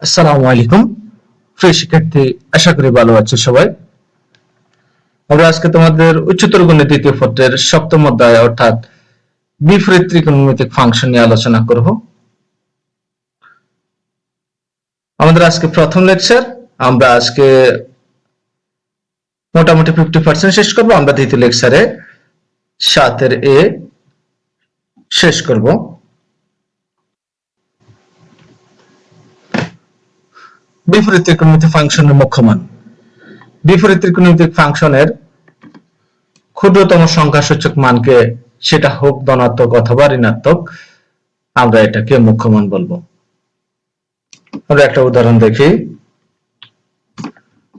আসসালামু আলাইকুম প্রিয় শিক্ষার্থী, আশা করি ভালো আছো সবাই। আমরা আজকে তোমাদের উচ্চতর গণিত দ্বিতীয় পত্রের সপ্তম অধ্যায় অর্থাৎ বিপরীত ত্রিকোণমিতিক ফাংশন নিয়ে আলোচনা করব। আমাদের আজকে প্রথম লেকচার। আমরা আজকে মোটামুটি 50% শেষ করব। আমরা দ্বিতীয় লেকচারে 7 এ শেষ করব। বিপরীত ত্রিকোণমিতিক ফাংশনের মুখ্য মান। বিপরীত ত্রিকোণমিতিক ফাংশনের ক্ষুদ্রতম সংখ্যাসূচক মানকে, সেটা হোক ধনাত্মক অথবা ঋণাত্মক, আমরা এটাকে মুখ্য মান বলবো। আমরা একটা উদাহরণ দেখি।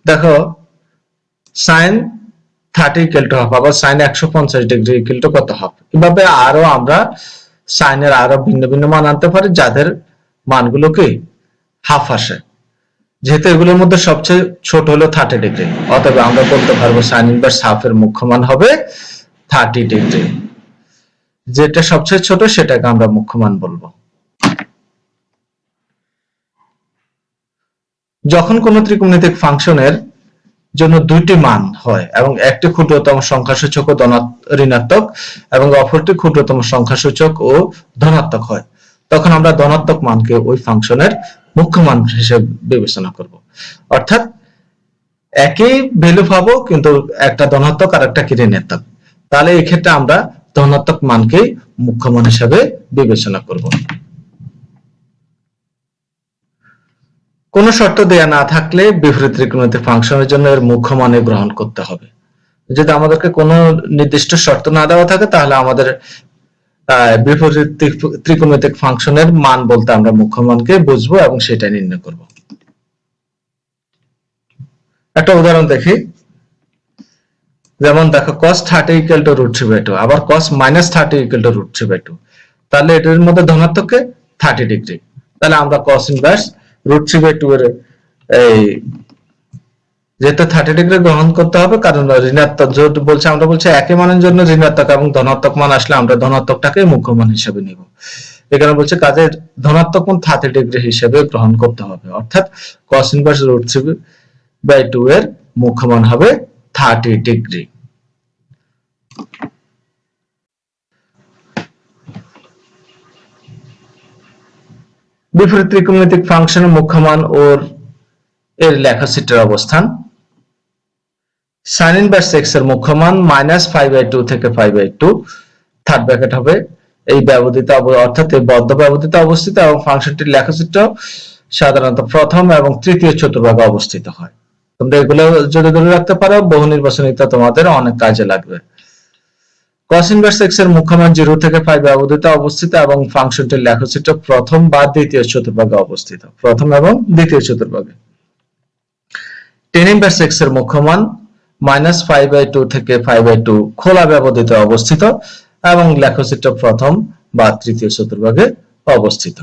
দেখো, sin 30 ইকুয়াল টু হাফ, আবার sin 150 ডিগ্রি ইকুয়াল টু কত হাফ। এভাবে আরো আমরা sin এর আরো ভিন্ন ভিন্ন মান আনতে পারি যাদের মানগুলোকে হাফ আসে। যেহেতু এগুলোর মধ্যে সবচেয়ে ছোট হলো 30 ডিগ্রি, অতএব আমরা বলতে পারবো sin ইনভার্স হাফ এর মুখ্য মান হবে 30 ডিগ্রি। যেটা সবচেয়ে ছোট সেটাকে আমরা মুখ্য মান বলবো। যখন কোন ত্রিকোণমিতিক ফাংশনের জন্য দুইটি মান হয় এবং একটি ক্ষুদ্রতম সংখ্যাসূচক ও ঋণাত্মক এবং অপরটি ক্ষুদ্রতম সংখ্যাসূচক ও ধনাত্মক হয়, তখন আমরা ধনাত্মক মানকে ওই ফাংশনের মুখ্য মান হিসেবে বিবেচনা করব। অর্থাৎ একই ভ্যালু পাবো কিন্তু একটা ধনাত্মক আর একটা ঋণাত্মক, তাহলে এই ক্ষেত্রে আমরা ধনাত্মক মানকে মুখ্য মান হিসেবে বিবেচনা করব। কোন শর্ত দেয়া না থাকলে বিপরীত ত্রিকোণমিতিক ফাংশনের জন্য এর মুখ্য মানে গ্রহণ করতে হবে। যদি আমাদেরকে কোনো নির্দিষ্ট শর্ত না দেওয়া থাকে তাহলে আমাদের বিপরীত ত্রিকোণমিতিক ফাংশনের মান বলতে আমরা মুখ্য মানকে বুঝবো এবং সেটা নির্ণয় করব। একটা উদাহরণ দেখি। যেমন দেখো, cos 30 ইকুয়াল টু √3/2, আবার cos -30 ইকুয়াল টু √3/2, তাহলে এটার মধ্যে ধনাত্মককে 30 ডিগ্রি, তাহলে আমরা cos ইনভার্স √3/2 এর এই যেটা 30 ডিগ্রি গ্রহণ করতে হবে, কারণ ঋণাত্মক যেহেতু বলছে, আমরা বলছি একই মানের জন্য ঋণাত্মক এবং ধনাত্মক মান আসলে আমরা ধনাত্মকটাকে মুখ্য মান হিসেবে নিব। এখানে বলছে কাজে ধনাত্মক মান 30 ডিগ্রি হিসেবে গ্রহণ করতে হবে, অর্থাৎ cos ইনভার্স √3/2 এর মুখ্য মান হবে 30 ডিগ্রি। বিপরীত ত্রিকোণমিতিক ফাংশনের মুখ্য মান ও এর লেখাচিত্রের অবস্থান। sin ইনভার্স x এর মুখ্য মান -5/2 থেকে 5/2, থার্ড ব্র্যাকেট হবে এই ব্যবধানে অর্থাৎ এই বদ্ধ ব্যবধানে অবস্থিত, এবং ফাংশনটির লেখাচিত্র সাধারণত প্রথম এবং তৃতীয় চতুর্ভাগে অবস্থিত হয়। তোমরা এগুলো যদি ধরে রাখতে পারো, বহু নির্বাচনীতে তোমাদের অনেক কাজে লাগবে। cos ইনভার্স x এর মুখ্য মান 0 থেকে 5 ব্যবধানে অবস্থিত এবং ফাংশনটির লেখাচিত্র প্রথম বা দ্বিতীয় চতুর্ভাগে অবস্থিত, প্রথম এবং দ্বিতীয় চতুর্ভাগে। tan ইনভার্স x এর মুখ্য মান -5/2 থেকে 5/2 খোলা ব্যবধানে অবস্থিত এবং লেখচিত্র প্রথম বা তৃতীয় চতুর্ভাগে অবস্থিত।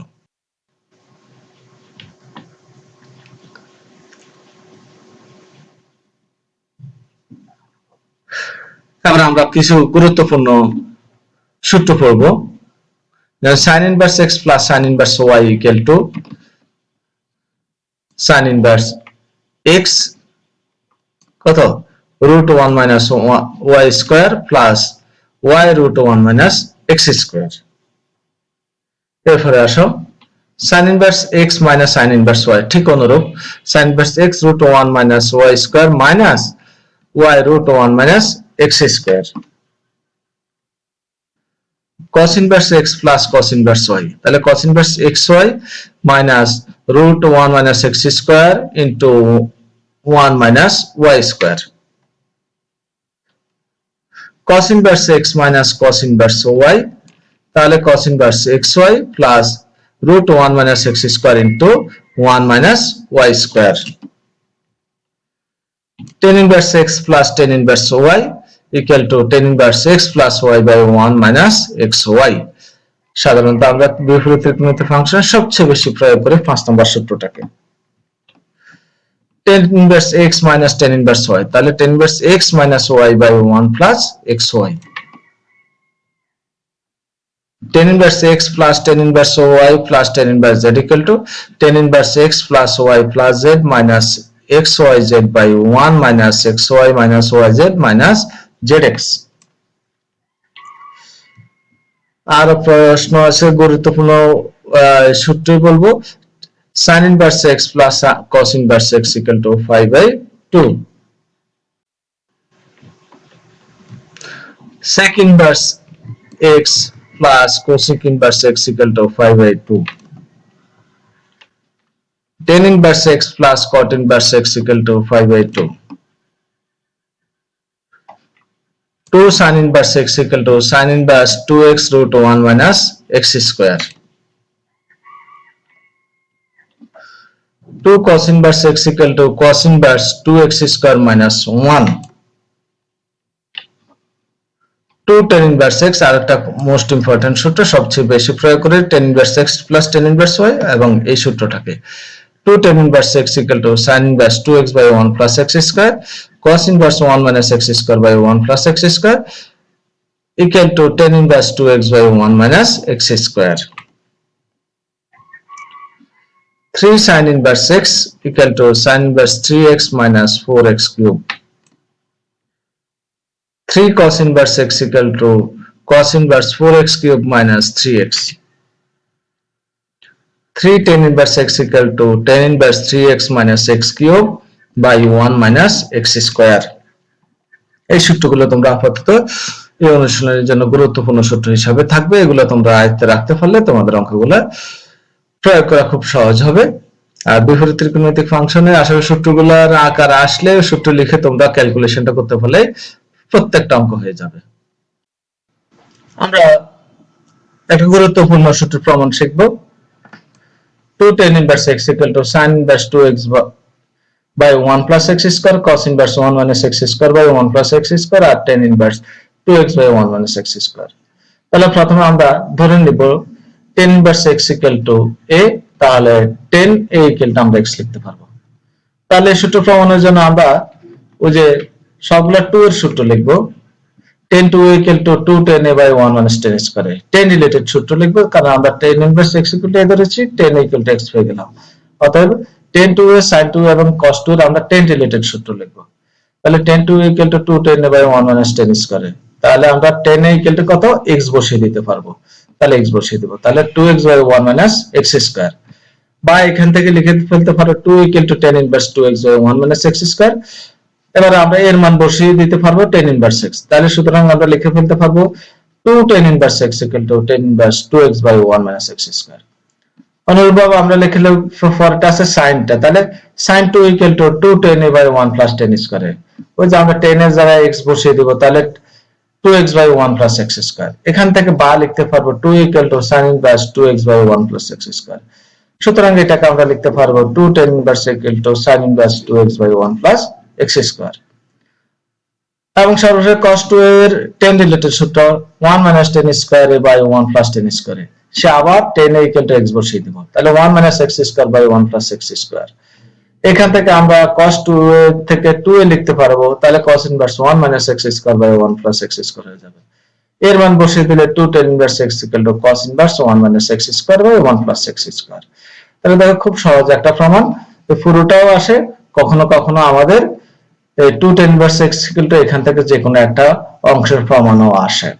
এবার আমরা কিছু গুরুত্বপূর্ণ সূত্র পড়ব। sin inverse x plus sin inverse y equal to sin inverse x কত √1 minus y square plus y √1 minus x square. এরপরে আসো sin inverse x minus sin inverse y, ঠিক অনুরূপ sin inverse x √1 minus y square minus y √1 minus x square. cos inverse x plus cos inverse y, তাহলে cos inverse xy minus √1 minus x square into 1 minus y square. cos inverse x minus cos inverse y, তাহলে cos inverse xy plus √1 minus x square into 1 minus y square. tan inverse x plus tan inverse y equal to tan inverse x plus y by 1 minus xy। সাধারণত আমরা বিপরীত ত্রিকোণমিতিক function সবচেয়ে বেশি প্রয়োগ করি 5 নম্বর সূত্রটাকে। tan inverse x minus tan inverse y, তাহলে tan inverse x minus y by 1 plus xy। tan inverse x plus tan inverse y plus tan inverse z equal to tan inverse x plus y plus z minus xyz by 1 minus xy minus yz minus zx। আর প্রশ্ন আছে গুরুত্বপূর্ণ সূত্রই বলবো, sin inverse x plus cos inverse x equal to 5/2, sec inverse x plus cosec inverse x equal to 5/2, tan inverse x plus cot inverse x equal to 5/2, 2 sin inverse x equal to sin inverse 2x root 1 minus x square, 2 cos inverse x equal to cos inverse 2x square minus 1, 2 tan inverse x আর একটা most important সূত্র, সবচেয়ে বেশি প্রয়োগ করে tan inverse x plus tan inverse y, এবং এই সূত্রটাকে 2 tan inverse x equal to sin inverse 2x by 1 plus x square cos inverse 1 minus x square by 1 plus x square equal to tan inverse 2x by 1 minus x square, 3 sin inverse x equal to sin inverse 3x minus 4x cube, 3 cos inverse x equal to cos inverse 4x cube minus 3x, 3 tan inverse x equal to tan inverse 3x minus x cube by 1 minus x square। এই সূত্রগুলো তোমরা আপাতত এই অনুশীলনের জন্য গুরুত্বপূর্ণ সূত্র হিসাবে থাকবে, এগুলো তোমরা আয়ত্তে রাখতে পারলে তোমাদের অঙ্কগুলো প্রয়োগ করা খুব সহজ হবে। আর বিপরীত ত্রিকোণমিতিক ফাংশনে আসলে সূত্রগুলোর আকার আসলে সূত্র লিখে তোমরা ক্যালকুলেশনটা করতে পারলে প্রত্যেকটা অঙ্ক হয়ে যাবে। আমরা একটা গুরুত্বপূর্ণ সূত্র প্রমাণ শিখব। 2 tan inverse x equal to sin inverse 2x by 1 plus x square cos inverse 1 minus x square by 1 plus x square R tan inverse 2x by 1 minus x square। তাহলে প্রথমে আমরা ধরে নিব tan inverse x equal to a, তাহলে tan a equal to আমরা x লিখতে পারবো। তাহলে সূত্র প্রমাণের জন্য আমরা ওই যে সবগুলা 2 এর সূত্র লিখব, tan 2 equal to 2 tan a by 1 minus tan square, tan related সূত্র লিখব, কারণ আমরা tan inverse x equal to a ধরেছি, tan equal to x হয়ে গেল। অতএব tan 2a sin 2 এবং cos 2 এর আমরা tan রিলেটেড সূত্র লিখব। তাহলে tan 2 equal to 2 tan a by 1 minus tan square, তাহলে আমরা tan a equal to কত x বসিয়ে দিতে পারবো, তাহলে x বসিয়ে দেব, তাহলে 2x by 1 minus x square, বা এখান থেকে লিখে ফেলতে পারো 2 equal to tan inverse 2x by 1 minus x square। এবার আমরা এর মান বসিয়ে দিতে পারবো tan inverse x, তাহলে সুতরাং আমরা লিখে ফেলতে পারবো 2 tan inverse x equal to tan inverse 2x by 1 minus x square। অনুরূপভাবে আমরা লিখলে পরেরটা আছে sin টা, তাহলে sin 2 equal to 2 tan a by 1 plus tan square, ওই যে আমরা tan এর জায়গায় x বসিয়ে দেব, তাহলে 2x by 1 plus x square। এখান থেকে বা লিখতে পারবো 2 equal to sin inverse 2x by 1 plus x square। সুতরাং এটাকে আমরা লিখতে পারবো 2 tan inverse equal to sin inverse 2x by 1 plus x square। এবং সর্বশেষ cos 2 এর tan রিলেটেড সূত্র 1 minus tan square a by 1 plus tan square, সে আবার tan a equal to x বসিয়ে দেব, তাহলে 1 minus x square by 1 plus x square। এখান থেকে আমরা cos 2 থেকে 2a লিখতে পারবো, তাহলে cos inverse 1 minus x square by 1 plus x square হয়ে যাবে। এর মান বসিয়ে দিলে 2 tan inverse x equal to cos inverse 1 minus x square by 1 plus x square। তাহলে দেখো খুব সহজ একটা প্রমাণ, তো পুরোটাও আসে, কখনো কখনো আমাদের এই 2 tan inverse x equal to এখান থেকে যে কোনো একটা অংশের প্রমাণও আসে।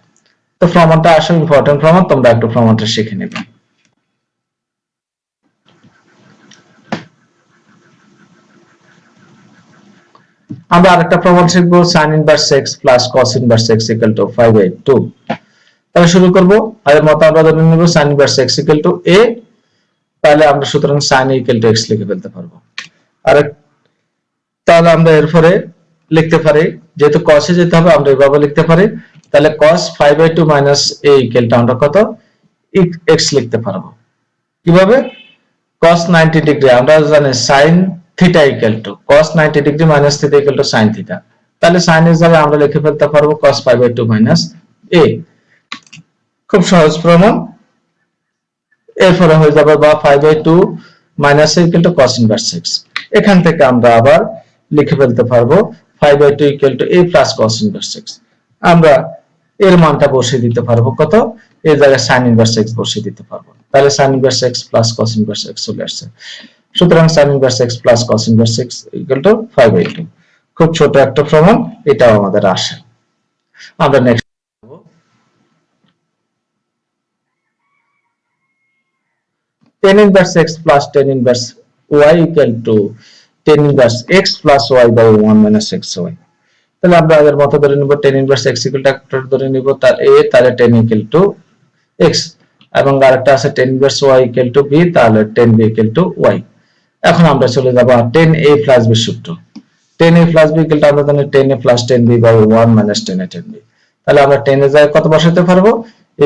তো প্রমাণটা আসলে ইম্পর্টেন্ট প্রমাণ, তোমরা একটু প্রমাণটা শিখে নেবে। আমরা আরেকটা প্রমাণ শিখবো, sin inverse x plus cos inverse x equal to 5/2। তাহলে শুরু করব, আগের মতো আমরা ধরে নেব sin inverse x equal to a, তাহলে আমরা সুতরাং sin a equal to x লিখে ফেলতে পারবো। আর তাহলে আমরা এরপরে লিখতে পারি, যেহেতু cos এ যেতে হবে আমরা এইভাবে লিখতে পারি, তাহলে cos 5/2 minus a equal to আমরা কত x লিখতে পারবো। কিভাবে? cos 90 ডিগ্রি আমরা জানি sin theta equal to cos 90 degree minus theta equal to sin theta, তাহলে sin এর জায়গায় আমরা লিখে ফেলতে পারবো cos 5/2 minus a। খুব সহজ প্রমাণ। এরপরে হয়ে যাবে বা 5/2 minus a equal to cos inverse x, এখান থেকে আমরা আবার লিখে ফেলতে পারবো 5/2 equal to a plus cos inverse x। আমরা এর মানটা বসিয়ে দিতে পারবো কত, এই জায়গায় sin ইনভার্স x বসিয়ে দিতে পারবো, তাহলে sin inverse x plus cos inverse x চলে আসছে। সুতরাং sin inverse x plus cos inverse x equal two 5/2। খুব ছোট একটা প্রমাণ, এটাও আমাদের আসে। আমরা next tan inverse x plus tan inverse y equal to tan inverse x plus y by 1 minus xy। তাহলে আমরা আগের মতো ধরে নিব tan inverse x equal to একটা ধরে নিব তার a, তাহলে tan equal to x, এবং আরেকটা আছে tan inverse y equal to b, তাহলে tan b equal to y। এখন আমরা চলে যাব tan a plus b সূত্র। tan a plus b equal to আমরা জানি tan a plus tan b by 1 minus tan a tan b। তাহলে আমরা tan এর জায়গায় কত বসাতে পারবো?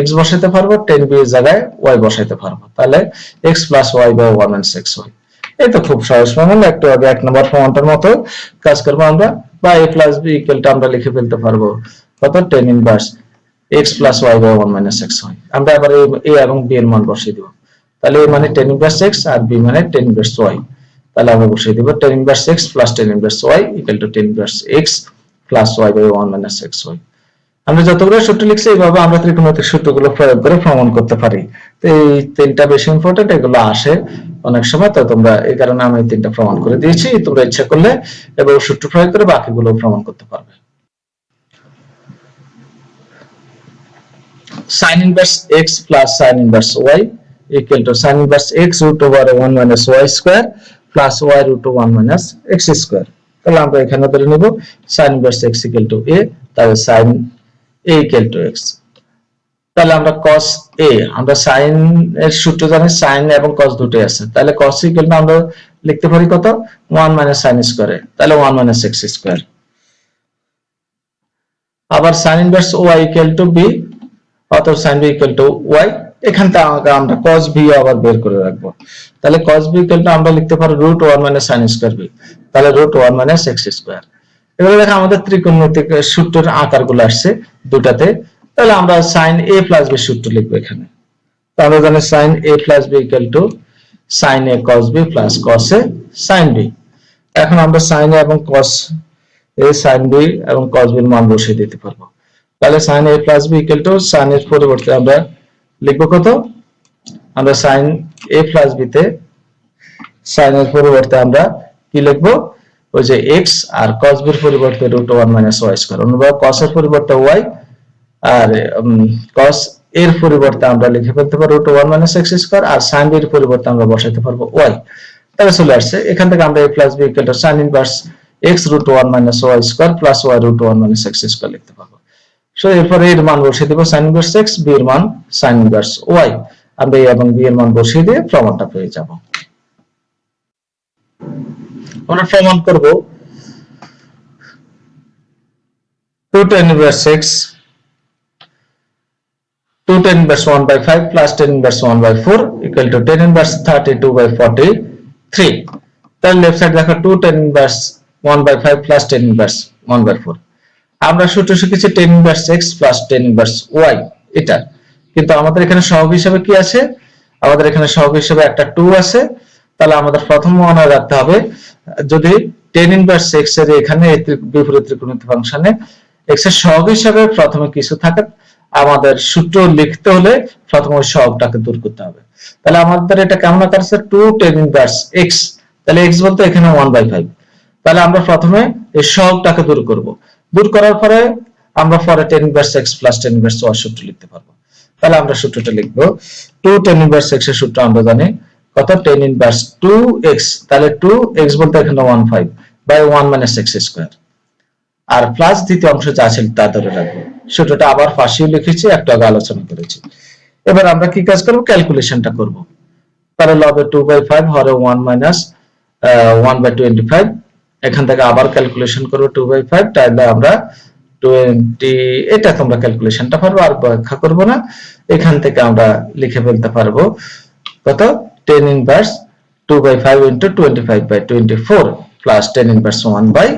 x বসাতে পারবো, tan b এর জায়গায় y বসাতে পারবো, তাহলে x plus y by 1 minus xy। এই তো খুব সহজ প্রমাণ, একটু আগে এক নম্বর প্রমাণটার মতো কাজ করব আমরা। বা a plus b equal to আমরা লিখে ফেলতে পারবো কত? tan inverse x plus y by 1 minus xy। আমরা আবার a এবং b এর মান বসিয়ে দেব, তাহলে a মানে tan inverse x আর b মানে tan inverse y। তাহলে আমরা বসিয়ে দেব tan inverse x plus tan inverse y equal to tan inverse x plus y by 1 minus xy। আমরা যতগুলো সূত্র লিখছি এইভাবে আমরা ত্রিকোণমিতিক সূত্রগুলো প্রয়োগ করে প্রমাণ করতে পারি। তো এই তিনটা বেশি ইম্পর্টেন্ট, এগুলো আসে অনেক সময়, তো তোমরা এই কারণে আমি তিনটা প্রমাণ করে দিয়েছি। তোমরা ইচ্ছা করলে এবং সূত্র প্রয়োগ করে বাকিগুলো প্রমাণ করতে পারবে। sin inverse x plus sin inverse y equal to sin inverse x root over 1 minus y square plus y root over 1 minus x square। তাহলে আমরা এখানে ধরে নেব sin inverse x equal to a, তাহলে sin a equal to x। তাহলে আমরা cos a, আমরা sin এর সূত্র জানি, sin এবং cos দুটোই আছে, তাহলে cos equal to আমরা লিখতে পারি কত? 1 minus sin square, তাহলে 1 minus x square। আবার sin inverse y equal to b, অতএব sin b equal to y। এখান থেকে আমরা cos b আবার বের করে রাখবো, তাহলে cos b equal to আমরা লিখতে পারি root 1 minus sin square b, তাহলে root 1 minus x square। এবারে দেখো আমাদের ত্রিকোণমিতিক সূত্রের আকারগুলো আসছে দুটাতে, তাহলে আমরা sin a plus b সূত্র লিখবো এখানে। তাহলে আমরা জানি sin a plus b equal to sin a cos b plus cos a sin b। এখন আমরা sin a এবং cos a sin b এবং cos b এর মান বসিয়ে দিতে পারবো, তাহলে sin a plus b equal to sin এর পরিবর্তে আমরা লিখবো কত? আমরা sin a plus b তে sin এর পরিবর্তে আমরা কি লিখবো? ওই যে x, আর cos b এর পরিবর্তে root 1 minus y square। অনুবাদ cos এর পরিবর্তে y, আর cos এর পরিবর্তে আমরা লিখে ফেলতে পারি root 1 minus x square, আর sin b এর পরিবর্তে আমরা বসাতে পারবো y। তাহলে চলে আসছে এখান থেকে আমরা a plus b equal to sin inverse x root 1 minus y square plus y root 1 minus x square লিখতে পারবো। সো এরপর এর মান বসিয়ে দেব sin inverse x, b এর মান sin inverse y। আমরা a এবং b এর মান বসিয়ে দিয়ে প্রমাণটা পেয়ে যাব। আমরা প্রমাণ করব 2 tan inverse x 2 tan inverse 1 by 5 plus tan inverse 1 by 4 equal to tan inverse 32 by 43। তাহলে লেফট সাইড দেখো 2 tan inverse 1 by 5 plus tan inverse 1 by 4। আমরা সূত্র শিখেছি tan inverse x plus tan inverse y, এটা কিন্তু আমাদের এখানে সহগ হিসেবে কি আছে? আমাদের এখানে সহগ হিসেবে একটা 2 আছে। তাহলে আমাদের প্রথম মনে রাখতে হবে যদি tan inverse x এর এখানে বিপরীত ত্রিকোণমিতিক ফাংশনে x এর সহগ হিসেবে প্রথমে কিছু থাকে, আমাদের সূত্র লিখতে হলে প্রথমে ওই সহগটাকে দূর করতে হবে। তাহলে আমাদের এটা কেমন আকার আছে? 2 tan inverse x, তাহলে x বলতে এখানে 1 by 5। তাহলে আমরা প্রথমে এই সহগটাকে দূর করব, দূর করার পরে আমরা পরে tan inverse x plus tan inverse y সূত্র লিখতে পারবো। তাহলে আমরা সূত্রটা লিখবো 2 tan inverse x এর সূত্র আমরা জানি কত? tan inverse 2x, তাহলে 2x বলতে এখানে 15 by 1 minus x square, R plus দ্বিতীয় অংশ যা ছিল তা ধরে রাখবো। সূত্রটা আবার পাশেও লিখেছি, একটু আগে আলোচনা করেছি। এবার আমরা কি কাজ করব? ক্যালকুলেশনটা করব। তাহলে লবে 2 by 5 হরে 1 minus 1 by 25, এখান থেকে আবার ক্যালকুলেশন করব 2 by 5, তাহলে আমরা 20, এটা তোমরা ক্যালকুলেশনটা পারবো, আর ব্যাখ্যা করব না। এখান থেকে আমরা লিখে ফেলতে পারবো কত? tan inverse 2 by 5 into 25 by 24 plus tan inverse 1 by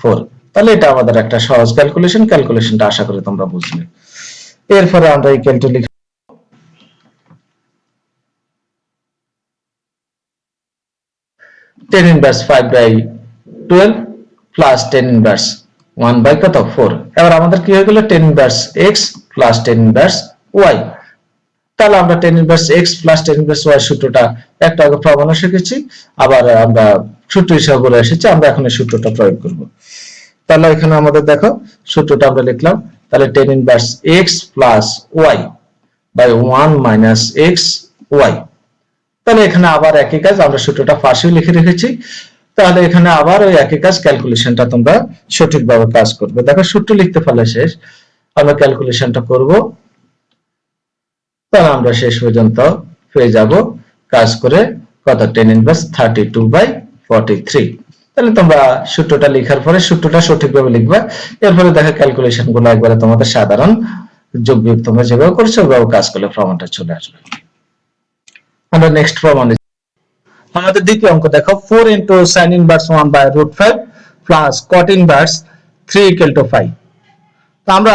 4। তাহলে এটা আমাদের একটা সহজ ক্যালকুলেশনটা আশা করি তোমরা বুঝলে। এরপরে আমরা ইকুয়াল টু লিখব tan inverse 5 by 12 plus tan inverse 1 by কত? 4। এবার আমাদের কি হয়ে গেল? tan inverse x plus tan inverse y। তাহলে আমরা tan inverse x plus tan inverse y সূত্রটা একটা আগে প্রমাণও শিখেছি, আবার আমরা সূত্র হিসাবে বলে এসেছি, আমরা এখন এই সূত্রটা প্রয়োগ করব। তাহলে এখানে আমাদের দেখো সূত্রটা আমরা লিখলাম, তাহলে tan inverse x plus y by 1 minus x y. তাহলে এখানে আবার একই কাজ, আমরা সূত্রটা পাশেও লিখে রেখেছি, তাহলে এখানে আবার ওই একই কাজ, ক্যালকুলেশনটা তোমরা সঠিকভাবে কাজ করবে। দেখো সূত্র লিখতে পারলে শেষ, আমরা ক্যালকুলেশনটা করব, তাহলে আমরা শেষ পর্যন্ত পেয়ে যাব কাজ করে কত, টেন ইনভার্স 32/43। তাহলে তোমরা সূত্রটা লেখার পরে সূত্রটা সঠিকভাবে লিখবা, এরপরে দেখো ক্যালকুলেশন গুলো একবারে তোমাদের সাধারণ যোগ বিয়োগ তোমরা যেভাবে করছো ওইভাবে কাজ করলে প্রমাণটা চলে আসবে। আমরা নেক্সট প্রমাণে আমাদের দ্বিতীয় অঙ্ক দেখো, 4 into sin inverse 1 by root 5 plus cot inverse 3 equal to 5। তো আমরা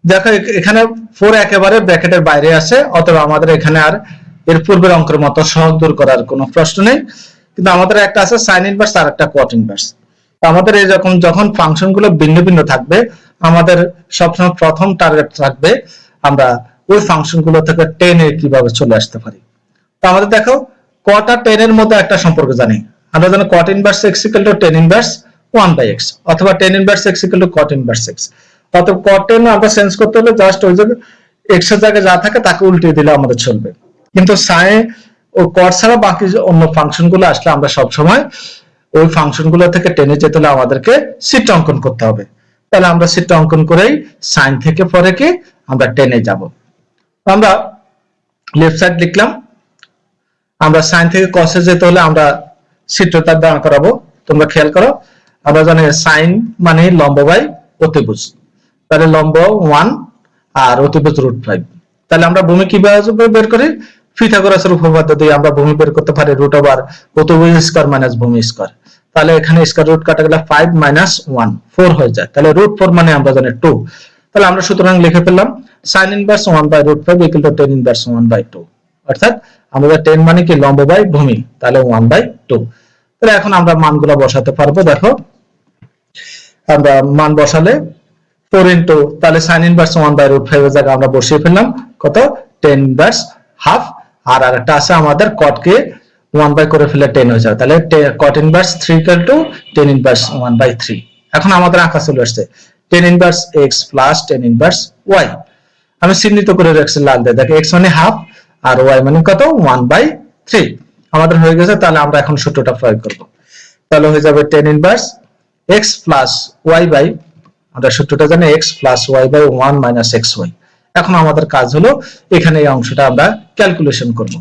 দেখো এখানে 4 একেবারে ব্র্যাকেটের বাইরে আছে, অথবা আমাদের এখানে আর এর পূর্বের অঙ্কের মতো সহগ দূর করার কোনো প্রশ্ন নেই, কিন্তু আমাদের একটা আছে sin inverse আর একটা cot inverse। তো আমাদের এই যখন ফাংশনগুলো ভিন্ন ভিন্ন থাকবে, আমাদের সবসময় প্রথম টার্গেট থাকবে আমরা ওই ফাংশনগুলো থেকে 10 এ কিভাবে চলে আসতে পারি। তো আমাদের দেখো cot আর tan এর মধ্যে একটা সম্পর্ক জানি, আমরা জানি cot inverse x equal to tan inverse 1/x, অথবা tan inverse x equal to cot inverse x। অতএব cot tan আমরা চেঞ্জ করতে হলে জাস্ট ওই যে x এর জায়গায় যা থাকে তাকে উল্টিয়ে দিলে আমাদের চলবে, কিন্তু sin ও cot ছাড়া বাকি অন্য ফাংশনগুলো আসলে আমরা সব সময় ওই ফাংশনগুলো থেকে টেনে যেতে হলে আমাদেরকে চিত্র অঙ্কন করতে হবে। তাহলে আমরা চিত্র অঙ্কন করেই sin থেকে পরে কি আমরা টেনে যাব। আমরা লেফট সাইড লিখলাম, আমরা sin থেকে cos এ যেতে হলে আমরা চিত্রটা দাঁড় করাবো। তোমরা খেয়াল করো, আমরা জানি sin মানে লম্ব বাই অতিভুজ, তাহলে লম্ব 1 আর অতিভুজ √5। তাহলে আমরা ভূমি কিভাবে বের করি, পিথাগোরাসের উপপাদ্য দিয়ে আমরা ভূমি বের করতে পারি √ওভার অতিভুজ স্কয়ার মাইনাস ভূমি স্কয়ার। তাহলে এখানে স্কয়ার রুট কাটা গেলে 5 minus 1 4 হয়ে যায়, তাহলে √4 মানে আমরা জানি 2। তাহলে আমরা সুতরাং লিখে ফেললাম sin inverse 1/√5 equal to tan inverse 1/2, অর্থাৎ আমাদের 10 মানে কি লম্ব বাই ভূমি, তাহলে 1/2। তাহলে এখন আমরা মানগুলো বসাতে পারবো। দেখো আমরা মান বসালে 4 into, তাহলে sin inverse 1/√5 এর জায়গায় আমরা বসিয়ে ফেললাম কত, tan inverse হাফ, আর আরেকটা আছে আমাদের cot কে 1 বাই করে ফেলে 10 হয়ে যাবে, তাহলে cot inverse 3 equal to tan inverse 1/3। এখন আমাদের আঁকা চলে আসছে tan inverse x plus tan inverse y। আমি চিহ্নিত করে রাখছি লাল দিয়ে, দেখো x মানে হাফ আর y মানে কত 1/3 আমাদের হয়ে গেছে। তাহলে আমরা এখন সূত্রটা প্রয়োগ করব, তাহলে হয়ে যাবে tan inverse x plus y by, আমরা সূত্রটা জানি x plus y by 1 minus xy। এখন আমাদের কাজ হলো এখানে এই অংশটা আমরা ক্যালকুলেশন করব।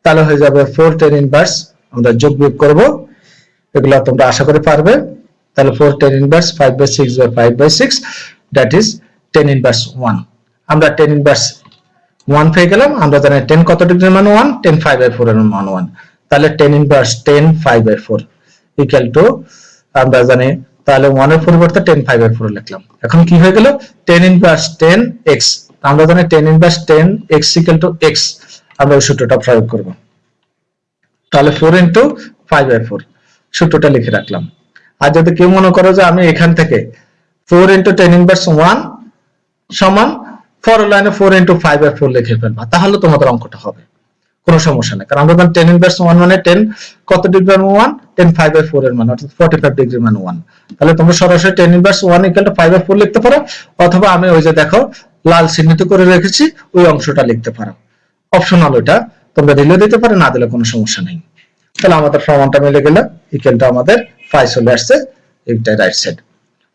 তাহলে হয়ে যাবে 4 tan inverse, আমরা যোগ বিয়োগ করব, এগুলো তোমরা আশা করি পারবে। তাহলে 4 tan inverse 5/6 by 5/6 that is tan inverse 1। আমরা tan inverse 1 পেয়ে গেলাম, আমরা জানি tan কত ডিগ্রির মান 1, tan 5/4 এর মান 1, তাহলে tan inverse tan 5/4 equal to, আমরা জানি তাহলে 1 এর পরিবর্তে tan 5/4 লিখলাম। এখন কি হয়ে গেল, tan inverse tan x, আমরা জানি tan inverse tan x equal to x, আমরা এই সূত্রটা প্রয়োগ করব। তাহলে 4 into 5/4 সূত্রটা লিখে রাখলাম। আর যদি কেউ মনে করো যে আমি এখান থেকে 4 into tan inverse 1 সমান 4 লাইনে 4 into 5/4 লিখে ফেলবা, তাহলে তোমাদের অঙ্কটা হবে, কোনো সমস্যা নেই। কারণ আমরা জানি tan inverse 1 মানে tan কত ডিগ্রির মান 1, tan 5/4 এর মান অর্থাৎ 45 ডিগ্রির মান 1। তাহলে তোমরা সরাসরি tan inverse 1 equal to 5/4 লিখতে পারো, অথবা আমি ওই যে দেখো লাল চিহ্নিত করে রেখেছি ওই অংশটা লিখতে পারো, অপশনাল, ওটা তোমরা দিলে দিতে পারো, না দিলে কোনো সমস্যা নেই। তাহলে আমাদের প্রমাণটা মিলে গেল, ইকুয়াল টু আমাদের 5 চলে আসছে, এটা রাইট সাইড।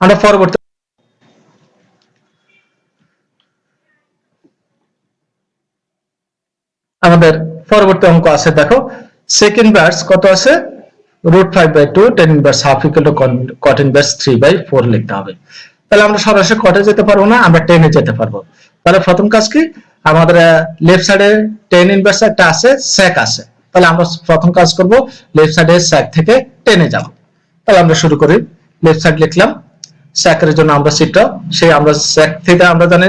আমরা পরবর্তী আমাদের পরবর্তী অঙ্ক আছে, দেখো sec inverse কত আছে, √5/2 tan inverse half equal to cot inverse 3/4 লিখতে হবে। তাহলে আমরা সরাসরি cot এ যেতে পারবো না, আমরা tan এ যেতে পারবো। তাহলে প্রথম কাজ কি, আমাদের লেফট সাইডে tan inverse একটা আছে, sec আছে, তাহলে আমরা প্রথম কাজ করব লেফট সাইডে sec থেকে tan এ যাব। তাহলে আমরা শুরু করি, লেফট সাইড লিখলাম, sec এর জন্য আমরা চিত্র, সেই আমরা sec থেকে আমরা জানি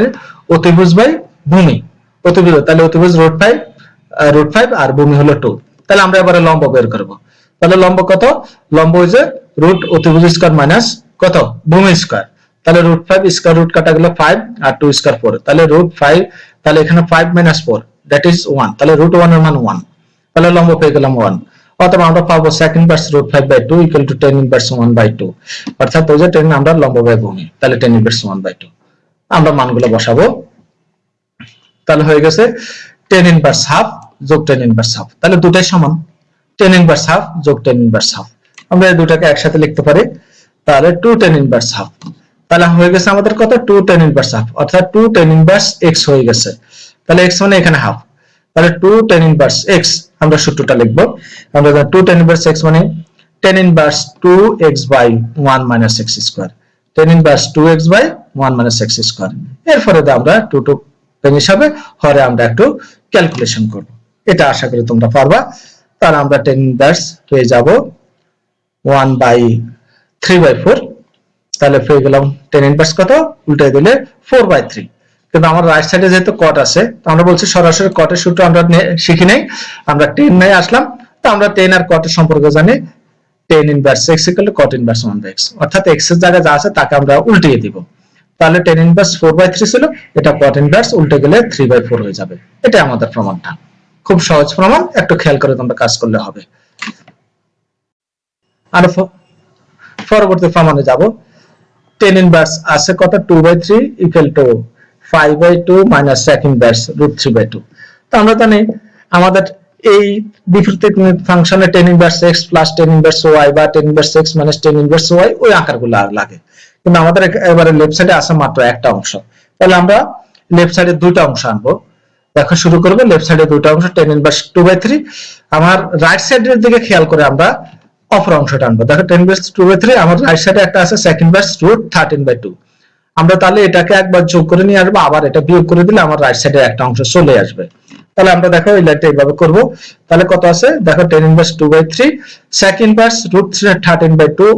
অতিভুজ বাই ভূমি, অতিভুজ, তাহলে অতিভুজ √5 আর ভূমি হলো 2। তাহলে আমরা এবারে লম্ব বের করব। তাহলে লম্ব কত, লম্ব হচ্ছে √ অতিভুজ স্কয়ার মাইনাস কত ভূমি স্কয়ার, তাহলে রুট 5 স্কয়ার রুট কাটা গেল 5 আর 2 স্কয়ার 4, তাহলে রুট 5, তাহলে এখানে 5 - 4 দ্যাট ইজ 1, তাহলে রুট 1 এর মান 1, তাহলে লম্ব পেয়ে গেলাম 1। অথবা আমরা পাবো sec inverse root 5/2 equal to tan inverse 1/2, অর্থাৎ ওই যে tan আমরা লম্ব বাই ভূমি, তাহলে tan inverse 1/2 আমরা মানগুলো বসাবো। তাহলে হয়ে গেছে tan inverse half যোগ tan inverse half, তাহলে দুটাই সমান, tan inverse half যোগ tan inverse half, আমরা এই দুটাকে একসাথে লিখতে পারি, তাহলে 2 tan inverse half, তাহলে হয়ে গেছে আমাদের কত 2 tan inverse half, অর্থাৎ 2 tan inverse x হয়ে গেছে, তাহলে x মানে এখানে হাফ, তাহলে 2 tan inverse x আমরা সূত্রটা লিখবো, আমরা 2 tan inverse x মানে tan inverse 2x by 1 minus x square, tan inverse 2x by 1 minus x square, এরপরে আমরা 2 tan হিসাবে হরে আমরা একটু ক্যালকুলেশন করব, এটা আশা করি তোমরা পারবা। তাহলে আমরা tan inverse পেয়ে যাব 1 by 3/4, তাহলে পেয়ে গেলাম tan inverse কত, উল্টে দিলে 4/3, কিন্তু আমার রাইট সাইডে যেহেতু কট আছে, তো আমরা বলছি সরাসরি কটের সূত্র আমরা শিখি নাই, আমরা tan নিয়ে আসলাম, তো আমরা tan আর কটের সম্পর্ক জানি, tan inverse x equal to cot inverse 1/x, অর্থাৎ x এর জায়গায় যা আছে তাকে আমরা উল্টিয়ে দিব, তাহলে tan inverse 4/3 ছিল, এটা cot inverse উল্টে গেলে 3/4 হয়ে যাবে, এটা আমাদের প্রমাণটা, খুব সহজ প্রমাণ, একটু খেয়াল করে তোমরা কাজ করলে হবে। আর পরবর্তী প্রমাণে যাব, tan inverse আছে কত 2/3 equal to 5/2 minus sec inverse root 3/2, তো আমরা জানি আমাদের এই বিপরীত ফাংশনে tan inverse x plus tan inverse y বা tan inverse x minus tan inverse y ওই আকারগুলো লাগে, কিন্তু আমাদের এবারে লেফট সাইডে আছে মাত্র একটা অংশ, তাহলে আমরা লেফট সাইডে দুটো অংশ আনবো, দেখো শুরু করব লেফট সাইডে দুটো অংশ tan inverse 2/3, আমার রাইট সাইডের দিকে খেয়াল করে আমরা অপর অংশটা আনবো, দেখো tan inverse 2/3 আমার রাইট সাইডে একটা আছে sec inverse root 13/2, আমরা তাহলে এটাকে একবার যোগ করে নিয়ে আসবো, আবার এটা বিয়োগ করে দিলে আমার রাইট সাইডে একটা অংশ চলে আসবে, তাহলে আমরা দেখো এই লাইনটা এইভাবে করব, তাহলে কত আছে দেখো tan inverse 2/3 sec inverse root 13/2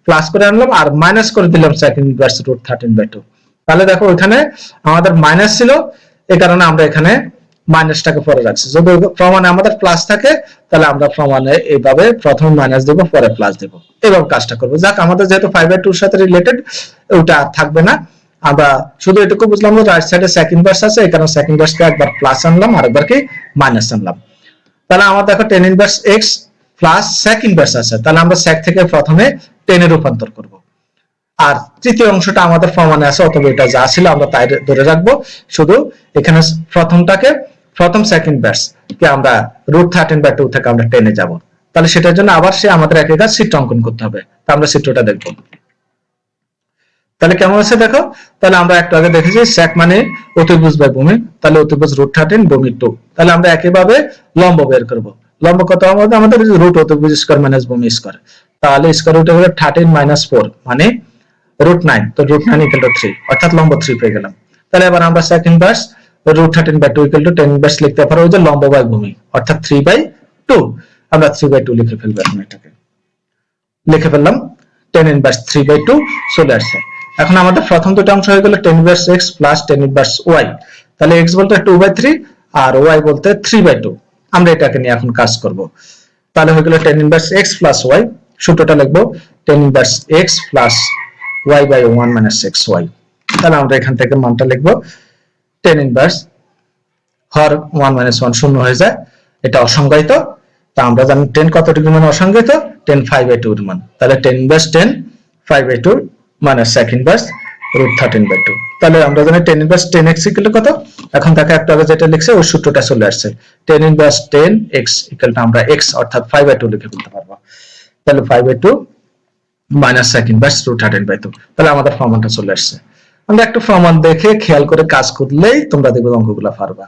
plus করে আনলাম আর মাইনাস করে দিলাম sec inverse root 13/2, তাহলে দেখো ওখানে আমাদের মাইনাস ছিল, এই কারণে আমরা এখানে মাইনাসটাকে পরে রাখছি, যদি প্রমাণে আমাদের প্লাস থাকে তাহলে আমরা প্রমাণে এইভাবে প্রথমে মাইনাস দেব পরে প্লাস দেব, এইভাবে কাজটা করব। যাক আমাদের যেহেতু 5/2 এর সাথে রিলেটেড ওটা থাকবে না, আমরা শুধু এটুকু বুঝলাম যে রাইট সাইডে sec inverse আছে, এই কারণে sec inverse কে একবার প্লাস আনলাম আর একবার কি মাইনাস আনলাম, তাহলে আমার দেখো tan inverse x plus sec inverse আছে, তাহলে আমরা sec থেকে প্রথমে tan এ রূপান্তর করব, আর তৃতীয় অংশটা আমাদের প্রমাণে আছে, অতএব এটা যা ছিল আমরা তাই ধরে রাখবো, শুধু এখানে প্রথম sec inverse কে আমরা root 13/2 থেকে আমরা টেনে যাব, তাহলে সেটার জন্য আবার সে আমাদের এক একটা চিত্র অঙ্কন করতে হবে, তা আমরা চিত্রটা দেখব, তাহলে কেমন আছে দেখো, তাহলে আমরা একটু আগে দেখেছি sec মানে অতিভুজ বাই ভূমি, তাহলে অতিভুজ root 13 ভূমি 2, তাহলে আমরা একইভাবে লম্ব বের করব, লম্ব কত আমাদের root অতিভুজ স্কয়ার মাইনাস ভূমি স্কয়ার, তাহলে স্কয়ার রুট হলো 13 - 4 মানে root 9, তো root 9 equal to 3, অর্থাৎ লম্ব 3 পেয়ে গেলাম। তাহলে এবার আমরা sec inverse root 13/2 equal to tan inverse লিখতে পারো, ওই যে লম্ব বাই ভূমি, অর্থাৎ 3/2, আমরা 3/2 লিখে ফেলবো, এখন এটাকে লিখে ফেললাম, tan inverse 3/2 চলে আসছে। এখন আমাদের প্রথম দুটো অংশ হয়ে গেল tan inverse x plus tan inverse y, তাহলে x বলতে 2/3 আর y বলতে 3/2, আমরা এটাকে নিয়ে এখন কাজ করব, তাহলে হয়ে গেল tan inverse x plus y, সূত্রটা লিখবো tan inverse x plus y by 1 minus xy, তাহলে আমরা এখান থেকে মানটা লিখবো tan inverse হর 1 minus 1 শূন্য হয়ে যায়, এটা অসংজ্ঞায়িত, তা আমরা জানি tan কত ডিগ্রি মানে অসংজ্ঞায়িত, tan 5/2 এর মান, তাহলে tan inverse tan 5/2 minus sec inverse root 13/2, তাহলে আমরা জানি tan inverse tan x equal to কত, এখন দেখো একটু আগে যেটা লিখছে ওই সূত্রটা চলে আসছে, tan inverse tan x equal to আমরা x অর্থাৎ 5/2 লিখে ফেলতে পারবো, তাহলে 5/2 minus sec inverse root 13/2, তাহলে আমাদের ফর্মুলাটা চলে আসছে। আমরা একটু প্রমাণ দেখে খেয়াল করে কাজ করলেই তোমরা দেখবে অঙ্কগুলো পারবা,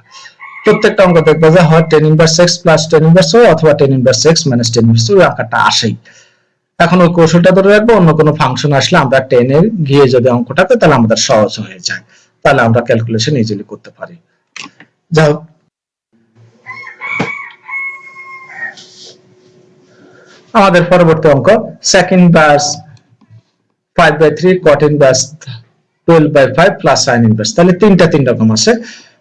প্রত্যেকটা অঙ্ক দেখবে যে হয় tan inverse x plus tan inverse y অথবা tan inverse x minus tan inverse y আকারটা আসেই, এখন ওই কৌশলটা ধরে রাখবো, অন্য কোনো ফাংশন আসলে আমরা টেনে গিয়ে যদি অঙ্কটাতে তাহলে আমাদের সহজ হয়ে যায়, তাহলে আমরা ক্যালকুলেশন ইজিলি করতে পারি। যাই হোক, আমাদের পরবর্তী অঙ্ক sec inverse 5/3 cot inverse 12/5 plus sin inverse, তাহলে তিন রকম আছে,